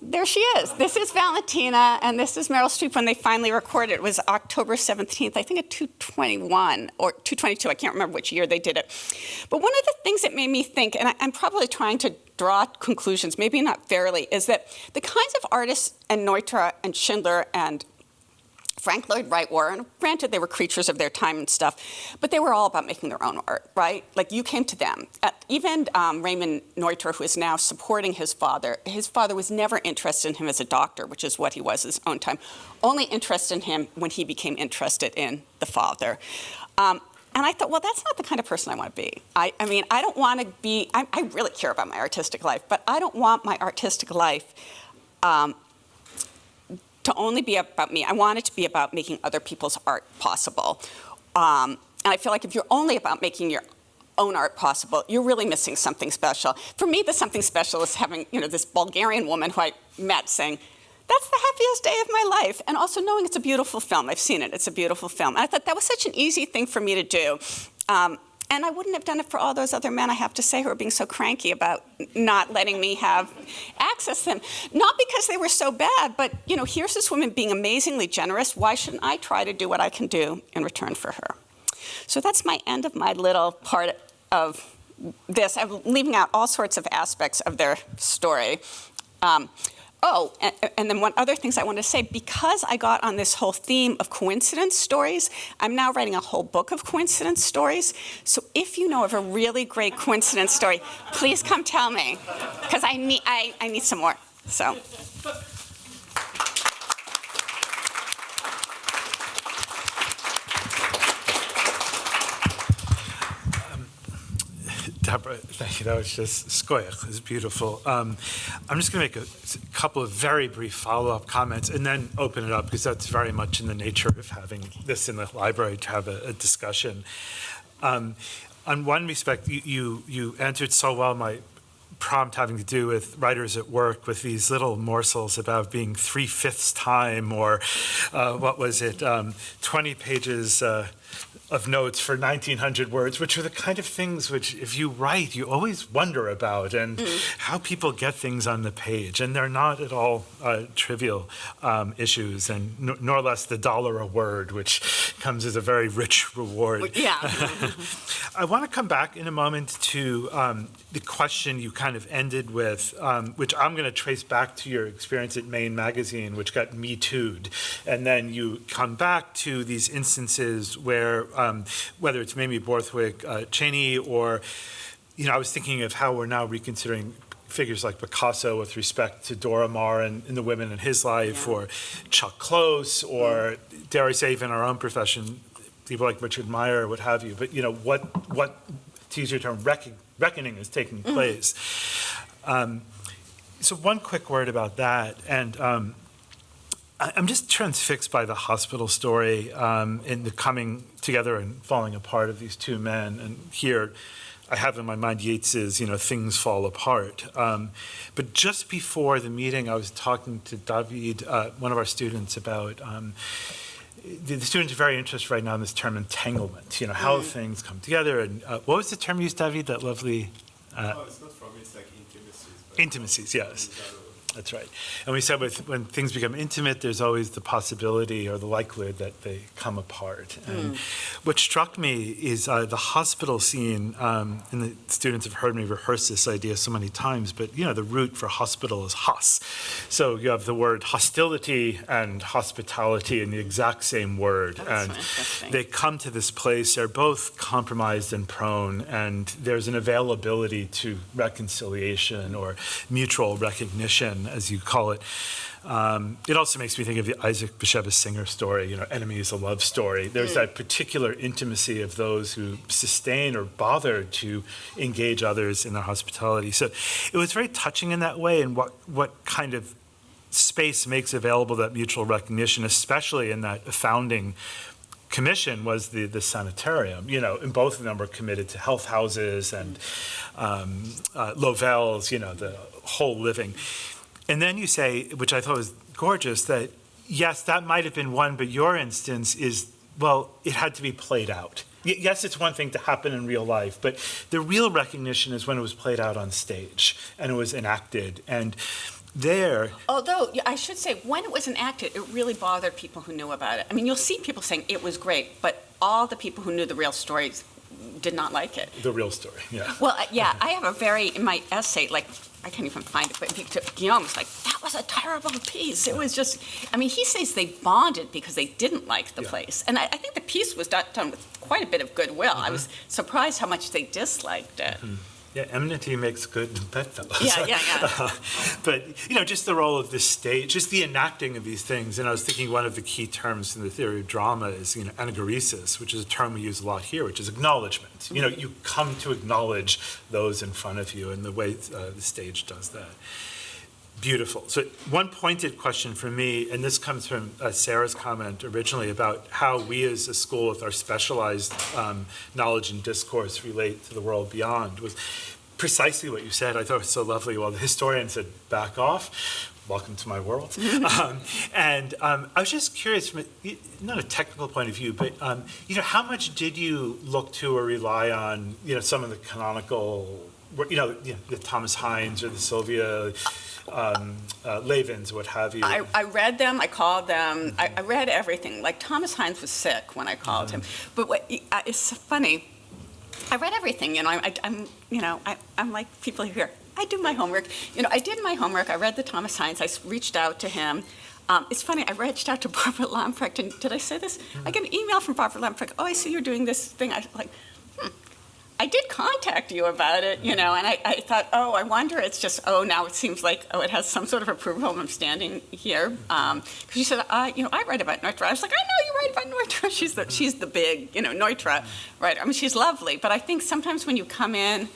Speaker 3: there she is. This is Valentina, and this is Meryl Streep when they finally recorded it. It was October 17th, I think at 221 or 222. I can't remember which year they did it. But one of the things that made me think, and I'm probably trying to draw conclusions, maybe not fairly, is that the kinds of artists and Neutra and Schindler and Frank Lloyd Wright were, and granted they were creatures of their time and stuff, but they were all about making their own art, right? Like you came to them. Even Raymond Neutra, who is now supporting his father was never interested in him as a doctor, which is what he was his own time, only interested in him when he became interested in the father. And I thought, well, that's not the kind of person I want to be. I mean, I don't want to be, I really care about my artistic life, but I don't want my artistic life to only be about me. I want it to be about making other people's art possible. And I feel like if you're only about making your own art possible, you're really missing something special. For me, the something special is having, this Bulgarian woman who I met saying, that's the happiest day of my life. And also knowing it's a beautiful film. I've seen it. It's a beautiful film. And I thought that was such an easy thing for me to do. And I wouldn't have done it for all those other men, I have to say, who are being so cranky about not letting me have access to them. Not because they were so bad, but, here's this woman being amazingly generous. Why shouldn't I try to do what I can do in return for her? So that's my end of my little part of this. I'm leaving out all sorts of aspects of their story. And then one other things I want to say, because I got on this whole theme of coincidence stories, I'm now writing a whole book of coincidence stories. So if you know of a really great coincidence story, please come tell me, because I need some more. So.
Speaker 2: Debra, thank you. That was just skoyach. It was beautiful. I'm just going to make a couple of very brief follow-up comments and then open it up, because that's very much in the nature of having this in the library, to have a discussion. On one respect, you answered so well my prompt having to do with writers at work, with these little morsels about being 3/5 time, or 20 pages of notes for 1,900 words, which are the kind of things which, if you write, you always wonder about, and how people get things on the page. And they're not at all trivial issues, and nor less the $1 a word, which comes as a very rich reward.
Speaker 3: Yeah.
Speaker 2: I want to come back in a moment to the question you kind of ended with, which I'm going to trace back to your experience at Maine Magazine, which got Me Too'd. And then you come back to these instances where, whether it's Mamie Borthwick Cheney, or, I was thinking of how we're now reconsidering figures like Picasso with respect to Dora Maar and the women in his life, or Chuck Close, or dare I say even our own profession, people like Richard Meyer, what have you. But, what to use your term, reckoning is taking place. So one quick word about that, and I'm just transfixed by the hospital story in the coming together and falling apart of these two men. And here I have in my mind Yeats's, Things Fall Apart. But just before the meeting, I was talking to David, one of our students, about the students are very interested right now in this term entanglement, how things come together. And what was the term used, David, that lovely?
Speaker 4: It's not from me, it's like intimacies.
Speaker 2: Intimacies, yes. That's right. And we said when things become intimate, there's always the possibility or the likelihood that they come apart. And what struck me is the hospital scene, and the students have heard me rehearse this idea so many times, but the root for hospital is hos. So you have the word hostility and hospitality in the exact same word. And they come to this place, they're both compromised and prone, and there's an availability to reconciliation or mutual recognition, as you call it. It also makes me think of the Isaac Bashevis Singer story, Enemy is a Love Story. There's that particular intimacy of those who sustain or bother to engage others in their hospitality. So it was very touching in that way, and what kind of space makes available that mutual recognition, especially in that founding commission, was the sanitarium. And both of them were committed to health houses and Lovell's, the whole living. And then you say, which I thought was gorgeous, that yes, that might have been one, but your instance is, well, it had to be played out. Yes, it's one thing to happen in real life, but the real recognition is when it was played out on stage and it was enacted. And there...
Speaker 3: Although, I should say, when it was enacted, it really bothered people who knew about it. I mean, you'll see people saying it was great, but all the people who knew the real stories did not like it.
Speaker 2: The real story, yeah.
Speaker 3: Well, I have a in my essay, I can't even find it, but Guillaume was like, that was a terrible piece. It was just, I mean, he says they bonded because they didn't like the place. And I think the piece was done with quite a bit of goodwill. I was surprised how much they disliked it.
Speaker 2: Yeah, enmity makes good bedfellows.
Speaker 3: Yeah.
Speaker 2: But, just the role of the stage, just the enacting of these things. And I was thinking one of the key terms in the theory of drama is, anagoresis, which is a term we use a lot here, which is acknowledgement. You come to acknowledge those in front of you, and the way the stage does that. Beautiful. So one pointed question for me, and this comes from Sarah's comment originally about how we as a school with our specialized knowledge and discourse relate to the world beyond, was precisely what you said. I thought it was so lovely. Well, the historian said, back off. Welcome to my world. And I was just curious, from not a technical point of view, but how much did you look to or rely on, some of the canonical, the Thomas Hines or the Sylvia Levins, what have you?
Speaker 3: I read them. I called them. I read everything. Like Thomas Hines was sick when I called him. But it's funny. I read everything. I'm like people here. I do my homework. I did my homework. I read the Thomas Hines. I reached out to him. It's funny. I reached out to Barbara Lamprecht, and did I say this? I get an email from Barbara Lamprecht. Oh, I see you're doing this thing. I was like, I did contact you about it, and I thought, I wonder, it's just, now it seems like, it has some sort of approval. I'm standing here. Because you said, I write about Neutra. I was like, I know you write about Neutra. She's the big, Neutra writer. I mean, she's lovely. But I think sometimes when you come in,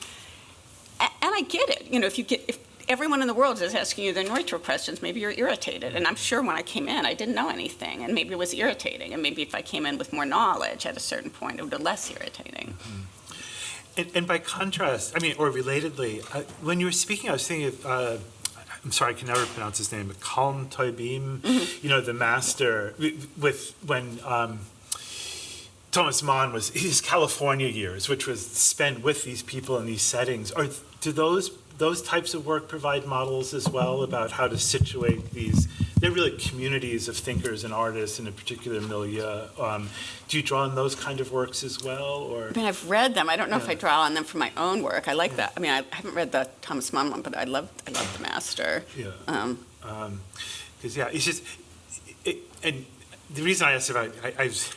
Speaker 3: and I get it, if everyone in the world is asking you the Neutra questions, maybe you're irritated. And I'm sure when I came in, I didn't know anything, and maybe it was irritating. And maybe if I came in with more knowledge at a certain point, it would be less irritating.
Speaker 2: And by contrast, or relatedly, when you were speaking, I was thinking of, I'm sorry, I can never pronounce his name, but Kalm Toibim, the master, when Thomas Mann was his California years, which was spent with these people in these settings. Do those types of work provide models as well about how to situate these? They're really communities of thinkers and artists in a particular milieu. Do you draw on those kind of works as well, or?
Speaker 3: I've read them. I don't know if I draw on them for my own work. I like that. I haven't read the Thomas Mann one, but I love the master.
Speaker 2: Yeah. Because it's just, and the reason I asked about, I was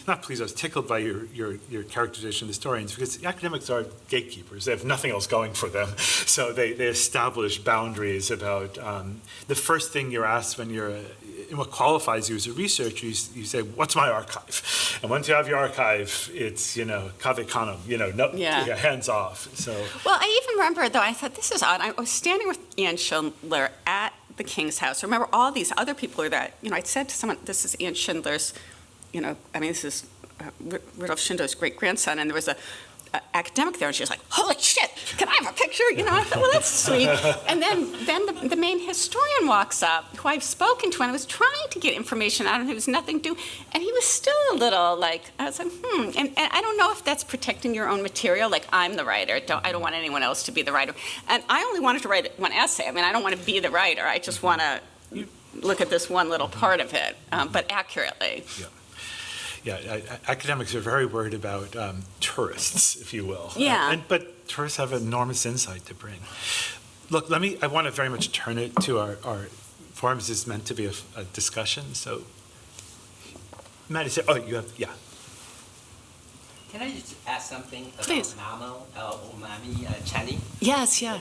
Speaker 2: not pleased, I was tickled by your characterization of the historians, because the academics are gatekeepers. They have nothing else going for them. So they establish boundaries about, the first thing you're asked when you're, what qualifies you as a researcher, you say, what's my archive? And once you have your archive, it's, cave canem, hands off. So.
Speaker 3: Well, I even remember, though, I thought, this is odd. I was standing with Ian Schindler at the King's House. I remember all these other people were there. I said to someone, this is Ian Schindler's, this is Rudolph Schindler's great-grandson, and there was a academic there, and she was like, holy shit, can I have a picture? I thought, well, that's sweet. And then the Maine historian walks up, who I've spoken to, and I was trying to get information out of him. There was nothing to do, and he was still a little like, I was like, And I don't know if that's protecting your own material, like I'm the writer, I don't want anyone else to be the writer. And I only wanted to write one essay. I don't want to be the writer. I just want to look at this one little part of it, but accurately.
Speaker 2: Yeah, academics are very worried about tourists, if you will.
Speaker 3: Yeah.
Speaker 2: But tourists have enormous insight to bring. Look, I want to very much turn it to our forum. This is meant to be a discussion. So, Maddie, yeah.
Speaker 5: Can I just ask something about
Speaker 3: Please.
Speaker 5: Mamo or Mami Channing?
Speaker 3: Yes, yeah.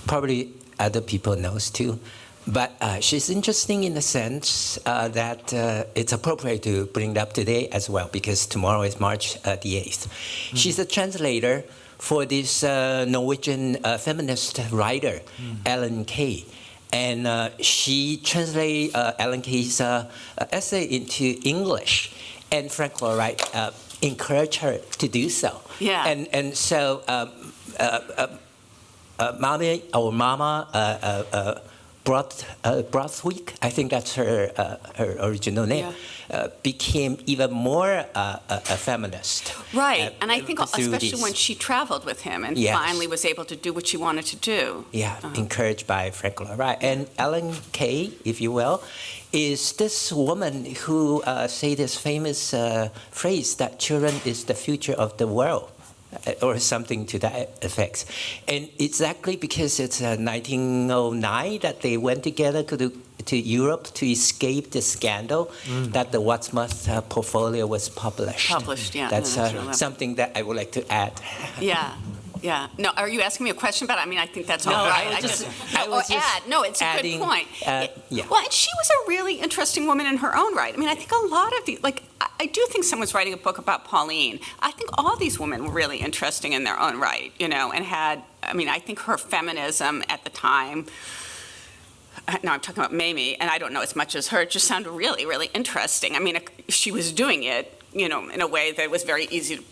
Speaker 5: Probably other people knows too. But she's interesting in the sense that it's appropriate to bring it up today as well, because tomorrow is March the 8th. She's a translator for this Norwegian feminist writer, Ellen Key. And she translated Ellen Key's essay into English. And Frank Lloyd Wright encouraged her to do so.
Speaker 3: Yeah.
Speaker 5: And so Mama Brothwick, I think that's her original name, became even more a feminist.
Speaker 3: Right, and I think especially
Speaker 5: this.
Speaker 3: when she traveled with him and finally was able to do what she wanted to do.
Speaker 5: Yeah, encouraged by Frank Lloyd Wright. And Ellen Key, if you will, is this woman who say this famous phrase that children is the future of the world. or something to that effect. And exactly because it's 1909 that they went together to Europe to escape the scandal that the Wadsworth portfolio was published.
Speaker 3: Yeah.
Speaker 5: That's
Speaker 3: No,
Speaker 5: something that I would like to add.
Speaker 3: Yeah. Yeah. No, are you asking me a question about it? I mean, I think that's all right.
Speaker 5: I was just
Speaker 3: add. No, it's a good point.
Speaker 5: Yeah.
Speaker 3: Well, and she was a really interesting woman in her own right. I mean, I think a lot of I do think someone's writing a book about Pauline. I think all these women were really interesting in their own right, and I think her feminism at the time, no, I'm talking about Mamie, and I don't know as much as her, it just sounded really, really interesting. I mean, she was doing it, in a way that was very easy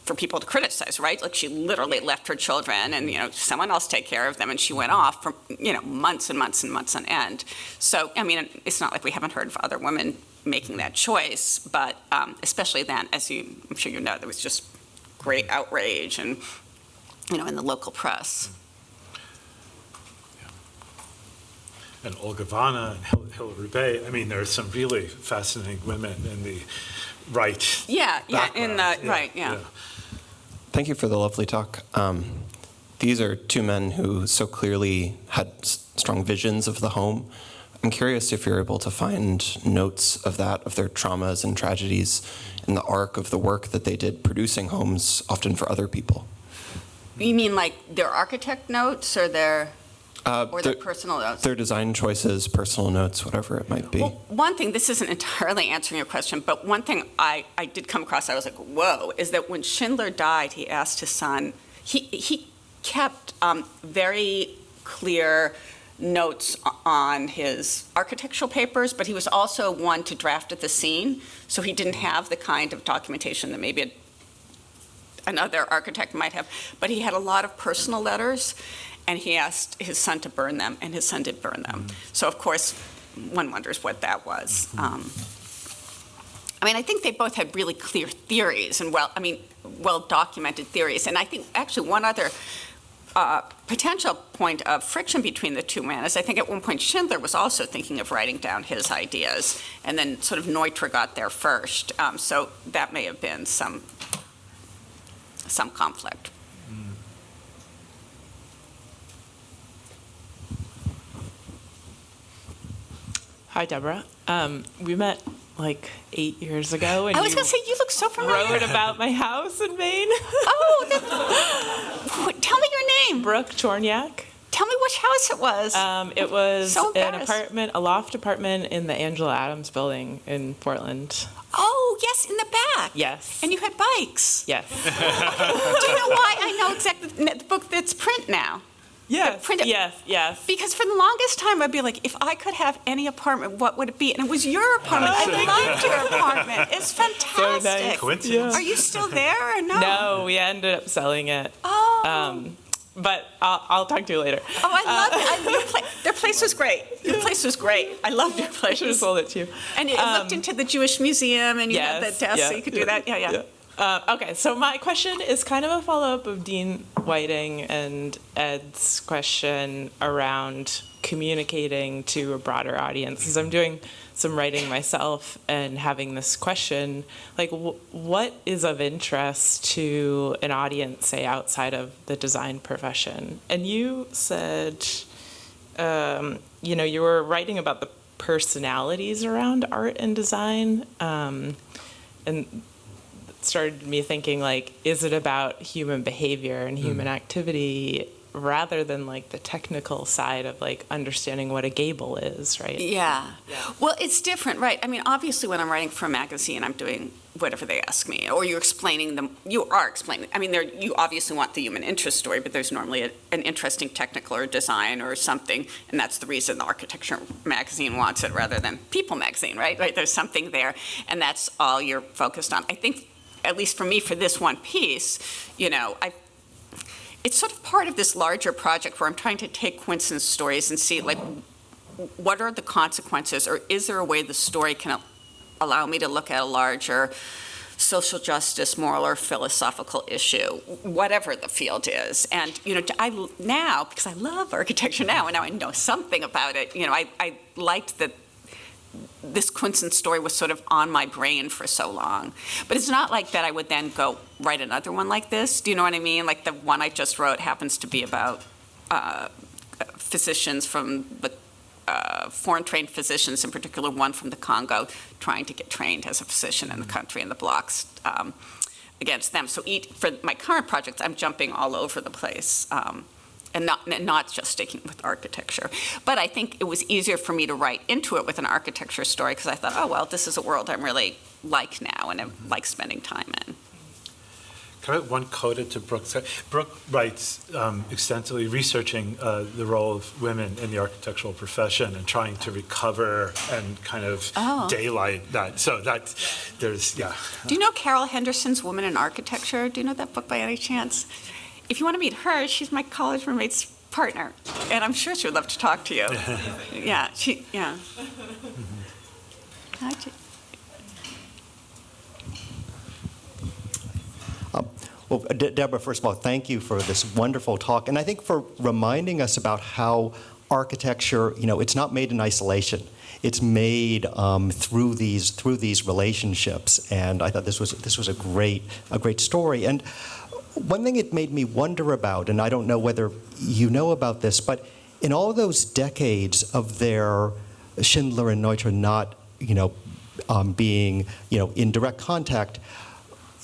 Speaker 3: for people to criticize, right? Like she literally left her children and, someone else take care of them, and she went off for, months and months and months on end. So, I mean, it's not like we haven't heard of other women making that choice, but especially then, I'm sure you know, there was just great outrage and, in the local press.
Speaker 2: And Olga Vanna and Hilary Bay. I mean, there are some really fascinating women in the right.
Speaker 3: Yeah.
Speaker 6: Thank you for the lovely talk. These are two men who so clearly had strong visions of the home. I'm curious if you're able to find notes of that, of their traumas and tragedies in the arc of the work that they did producing homes, often for other people.
Speaker 3: You mean like their architect notes or their personal notes?
Speaker 6: Their design choices, personal notes, whatever it might be.
Speaker 3: Well, one thing, this isn't entirely answering your question, but one thing I did come across, I was like, whoa, is that when Schindler died, he asked his son, he kept very clear notes on his architectural papers, but he was also one to draft at the scene, so he didn't have the kind of documentation that maybe another architect might have, but he had a lot of personal letters, and he asked his son to burn them, and his son did burn them. So, of course, one wonders what that was. I think they both had really clear theories and well-documented theories. And I think actually one other potential point of friction between the two men is I think at one point Schindler was also thinking of writing down his ideas, and then sort of Neutra got there first. So that may have been some conflict.
Speaker 7: Hi, Deborah. We met like 8 years ago, and
Speaker 3: I was going to say, you look so familiar.
Speaker 7: wrote about my house in Maine.
Speaker 3: Tell me your name.
Speaker 7: Brooke Chorniak.
Speaker 3: Tell me which house it was.
Speaker 7: It was
Speaker 3: So
Speaker 7: an
Speaker 3: embarrassed.
Speaker 7: a loft apartment in the Angela Adams building in Portland.
Speaker 3: Oh, yes, in the back.
Speaker 7: Yes.
Speaker 3: And you had bikes.
Speaker 7: Yes.
Speaker 3: Do you know why I know exactly the book that's print now?
Speaker 7: Yes.
Speaker 3: Print it.
Speaker 7: Yes.
Speaker 3: Because for the longest time, I'd be like, if I could have any apartment, what would it be? And it was your apartment. I loved your apartment. It's fantastic.
Speaker 7: So nice.
Speaker 2: Coincidence?
Speaker 3: Are you still there or no?
Speaker 7: No, we ended up selling it.
Speaker 3: Oh.
Speaker 7: But I'll talk to you later.
Speaker 3: Oh, I love it. Their place was great. Your place was great. I loved your place.
Speaker 7: I should have sold it to you.
Speaker 3: And it looked into the Jewish Museum, and you had the desk, so you could do that. Yeah.
Speaker 7: Okay, so my question is kind of a follow-up of Dean Whiting and Ed's question around communicating to a broader audience. Because I'm doing some writing myself and having this question, like what is of interest to an audience, say, outside of the design profession? And you said, you were writing about the personalities around art and design, and started me thinking, like, is it about human behavior and human activity rather than like the technical side of like understanding what a gable is, right?
Speaker 3: Yeah. Well, it's different, right? I mean, obviously when I'm writing for a magazine, I'm doing whatever they ask me, or you are explaining. I mean, you obviously want the human interest story, but there's normally an interesting technical or design or something, and that's the reason the architecture magazine wants it rather than People magazine, right? There's something there, and that's all you're focused on. I think, at least for me, for this one piece, it's sort of part of this larger project where I'm trying to take coincidence stories and see, like, what are the consequences, or is there a way the story can allow me to look at a larger social justice, moral, or philosophical issue, whatever the field is. And, I now, because I love architecture now, and now I know something about it, I liked that this Quinson story was sort of on my brain for so long. But it's not like that I would then go write another one like this. Do you know what I mean? Like the one I just wrote happens to be about physicians from the foreign-trained physicians, in particular one from the Congo, trying to get trained as a physician in the country, and the blocks against them. So for my current projects, I'm jumping all over the place. And not just sticking with architecture. But I think it was easier for me to write into it with an architecture story because I thought, oh, well, this is a world I'm really like now and I like spending time in.
Speaker 2: Can I have one coda to Brooke? Brooke writes extensively researching the role of women in the architectural profession and trying to recover and kind of daylight that. So there's.
Speaker 3: Do you know Carol Henderson's Woman in Architecture? Do you know that book by any chance? If you want to meet her, she's my college roommate's partner, and I'm sure she would love to talk to you. Yeah.
Speaker 8: Well, Debra, first of all, thank you for this wonderful talk, and I think for reminding us about how architecture, it's not made in isolation. It's made through these relationships, and I thought this was a great story. And one thing it made me wonder about, and I don't know whether you know about this, but in all those decades of their Schindler and Neutra not, being, in direct contact,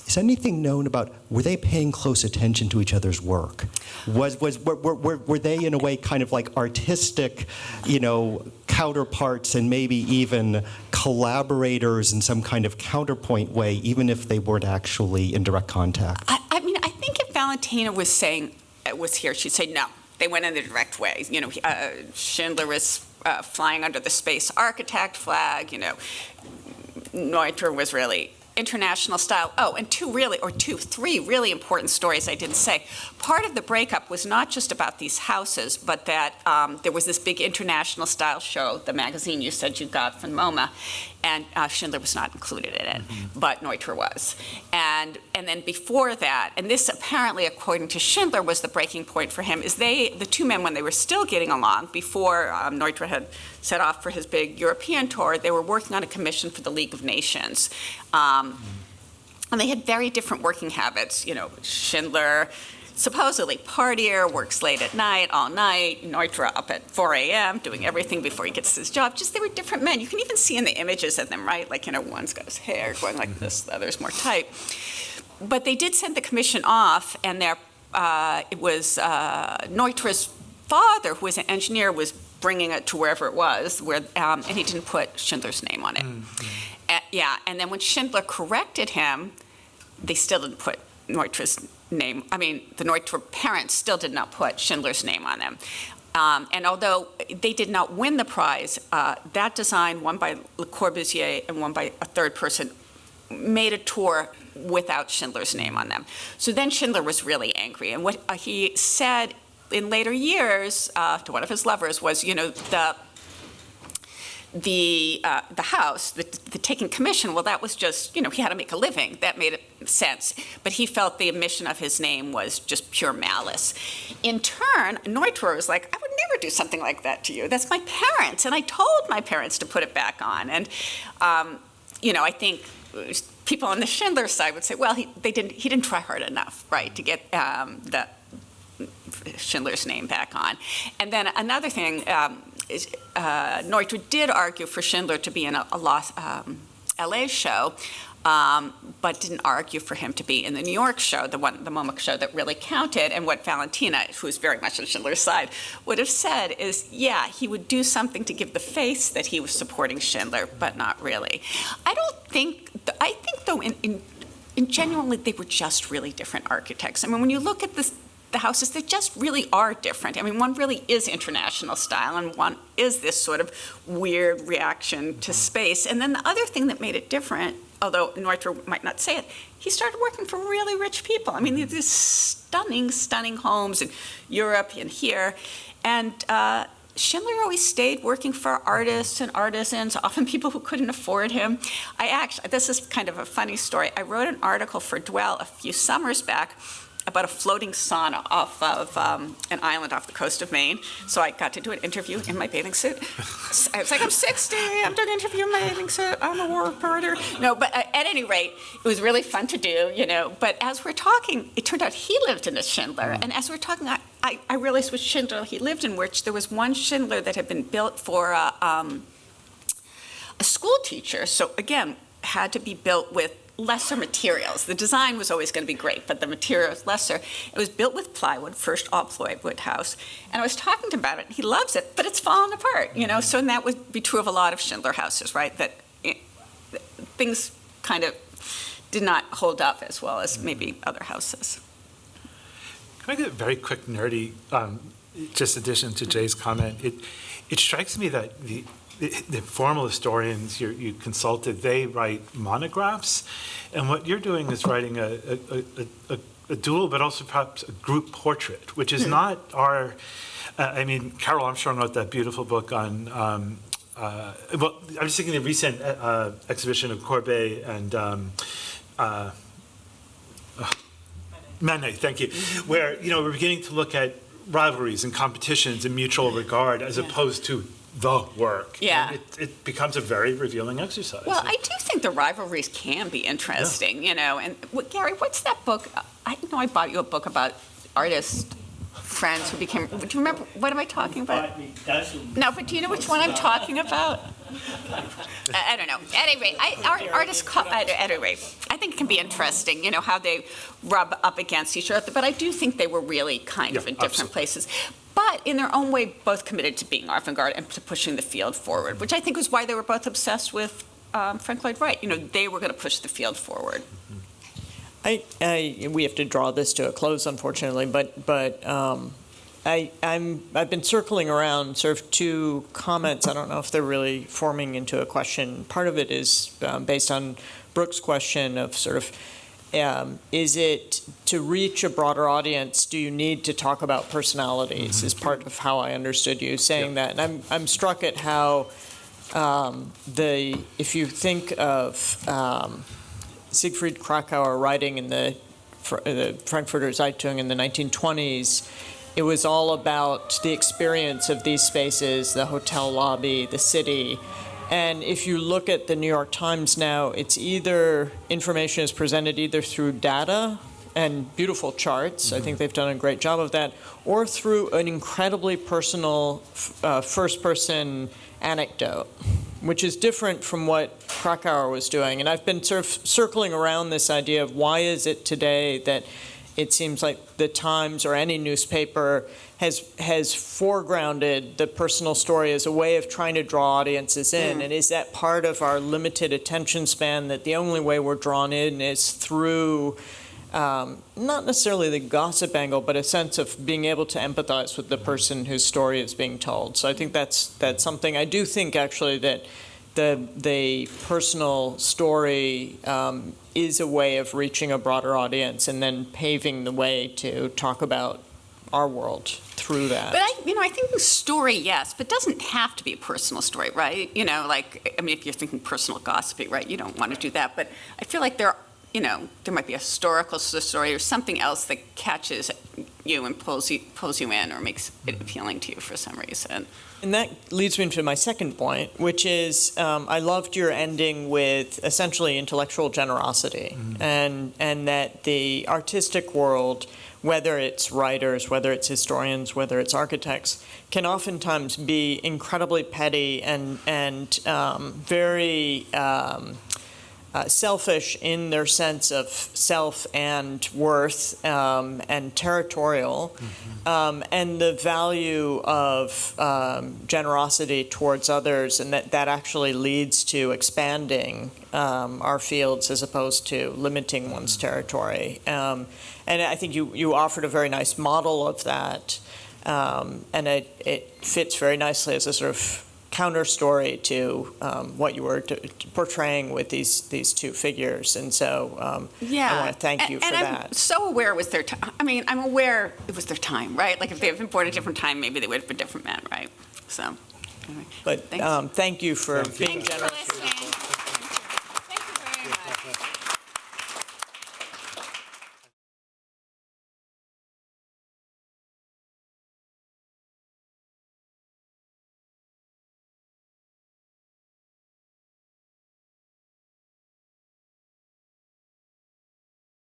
Speaker 8: is anything known about, were they paying close attention to each other's work? Were they in a way kind of like artistic, counterparts and maybe even collaborators in some kind of counterpoint way, even if they weren't actually in direct contact?
Speaker 3: I mean, I think if Valentina was here, she'd say no. They went in the direct way. Schindler was flying under the space architect flag. Neutra was really international style. Oh, and three really important stories I didn't say. Part of the breakup was not just about these houses, but that there was this big international style show, the magazine you said you got from MoMA, and Schindler was not included in it, but Neutra was. And then before that, and this apparently, according to Schindler, was the breaking point for him, is the two men, when they were still getting along, before Neutra had set off for his big European tour, they were working on a commission for the League of Nations. And they had very different working habits. Schindler, supposedly partier, works late at night, all night. Neutra up at 4 a.m. doing everything before he gets his job. Just they were different men. You can even see in the images of them, right? Like, one's got his hair going like this, the other's more tight. But they did send the commission off, and it was Neutra's father, who was an engineer, was bringing it to wherever it was, and he didn't put Schindler's name on it. And then when Schindler corrected him, they still didn't put Neutra's name. I mean, the Neutra parents still did not put Schindler's name on them. And although they did not win the prize, that design, one by Le Corbusier and one by a third person, made a tour without Schindler's name on them. So then Schindler was really angry. And what he said in later years to one of his lovers was, the house, the taking commission, well, that was just, he had to make a living. That made sense. But he felt the omission of his name was just pure malice. In turn, Neutra was like, I would never do something like that to you. That's my parents. And I told my parents to put it back on. And, I think people on the Schindler side would say, well, he didn't try hard enough, right, to get the Schindler's name back on. And then another thing, Neutra did argue for Schindler to be in a LA show, but didn't argue for him to be in the New York show, the MoMA show that really counted. And what Valentina, who's very much on Schindler's side, would have said is, yeah, he would do something to give the face that he was supporting Schindler, but not really. I think though, in genuinely, they were just really different architects. I mean, when you look at the houses, they just really are different. I mean, one really is international style, and one is this sort of weird reaction to space. And then the other thing that made it different, although Neutra might not say it, he started working for really rich people. I mean, these stunning, stunning homes in Europe and here. And Schindler always stayed working for artists and artisans, often people who couldn't afford him. This is kind of a funny story. I wrote an article for Dwell a few summers back about a floating sauna off of an island off the coast of Maine. So I got to do an interview in my bathing suit. I was like, I'm 60, I'm doing an interview in my bathing suit, I'm a war reporter. No, but at any rate, it was really fun to do, But as we're talking, it turned out he lived in a Schindler. And as we're talking, I realized which Schindler he lived in, which there was one Schindler that had been built for a school teacher. So again, had to be built with lesser materials. The design was always going to be great, but the material was lesser. It was built with plywood, first all-plywood house. And I was talking to him about it. He loves it, but it's fallen apart, So and that would be true of a lot of Schindler houses, right? That things kind of did not hold up as well as maybe other houses.
Speaker 2: Can I get a very quick nerdy, just addition to Jay's comment? It strikes me that the formal historians you consulted, they write monographs, and what you're doing is writing a dual, but also perhaps a group portrait, which is not our. Carol Armstrong wrote that beautiful book on. Well, I'm just thinking of the recent exhibition of Courbet and. Manet, thank you. Where we're beginning to look at rivalries and competitions and mutual regard as opposed to the work.
Speaker 3: Yeah.
Speaker 2: And it becomes a very revealing exercise.
Speaker 3: Well, I do think the rivalries can be interesting, And Gary, what's that book? I know I bought you a book about artist friends who became. Do you remember? What am I talking about? No, but do you know which one I'm talking about? I don't know. At any rate, artists. At any rate, I think it can be interesting. How they rub up against each other. But I do think they were really kind of in different places. But in their own way, both committed to being avant-garde and to pushing the field forward, which I think was why they were both obsessed with Frank Lloyd Wright. They were going to push the field forward.
Speaker 1: We have to draw this to a close, unfortunately, but I've been circling around sort of two comments. I don't know if they're really forming into a question. Part of it is based on Brooke's question of sort of, is it to reach a broader audience, do you need to talk about personalities, is part of how I understood you saying that. And I'm struck at how if you think of Siegfried Krakauer writing in the Frankfurter Zeitung in the 1920s, it was all about the experience of these spaces, the hotel lobby, the city. And if you look at the New York Times now, it's either information is presented either through data and beautiful charts, I think they've done a great job of that, or through an incredibly personal first-person anecdote, which is different from what Krakauer was doing. And I've been sort of circling around this idea of why is it today that it seems like the Times or any newspaper has foregrounded the personal story as a way of trying to draw audiences in. And is that part of our limited attention span, that the only way we're drawn in is through not necessarily the gossip angle, but a sense of being able to empathize with the person whose story is being told. So I think that's something. I do think actually that the personal story is a way of reaching a broader audience and then paving the way to talk about our world through that.
Speaker 3: But I think the story, yes, but doesn't have to be a personal story, right? If you're thinking personal gossipy, right, you don't want to do that. But I feel like there might be a historical story or something else that catches you and pulls you in or makes it appealing to you for some reason.
Speaker 1: And that leads me to my second point, which is I loved your ending with essentially intellectual generosity, and that the artistic world, whether it's writers, whether it's historians, whether it's architects, can oftentimes be incredibly petty and very selfish in their sense of self and worth and territorial, and the value of generosity towards others, and that actually leads to expanding our fields as opposed to limiting one's territory. And I think you offered a very nice model of that, and it fits very nicely as a sort of counter story to what you were portraying with these two figures. And so I want to thank you for that.
Speaker 3: I'm so aware it was their time. I'm aware it was their time, right? Like if they had been born at a different time, maybe they would have been different men, right? So, anyway.
Speaker 1: But thank you for being generous.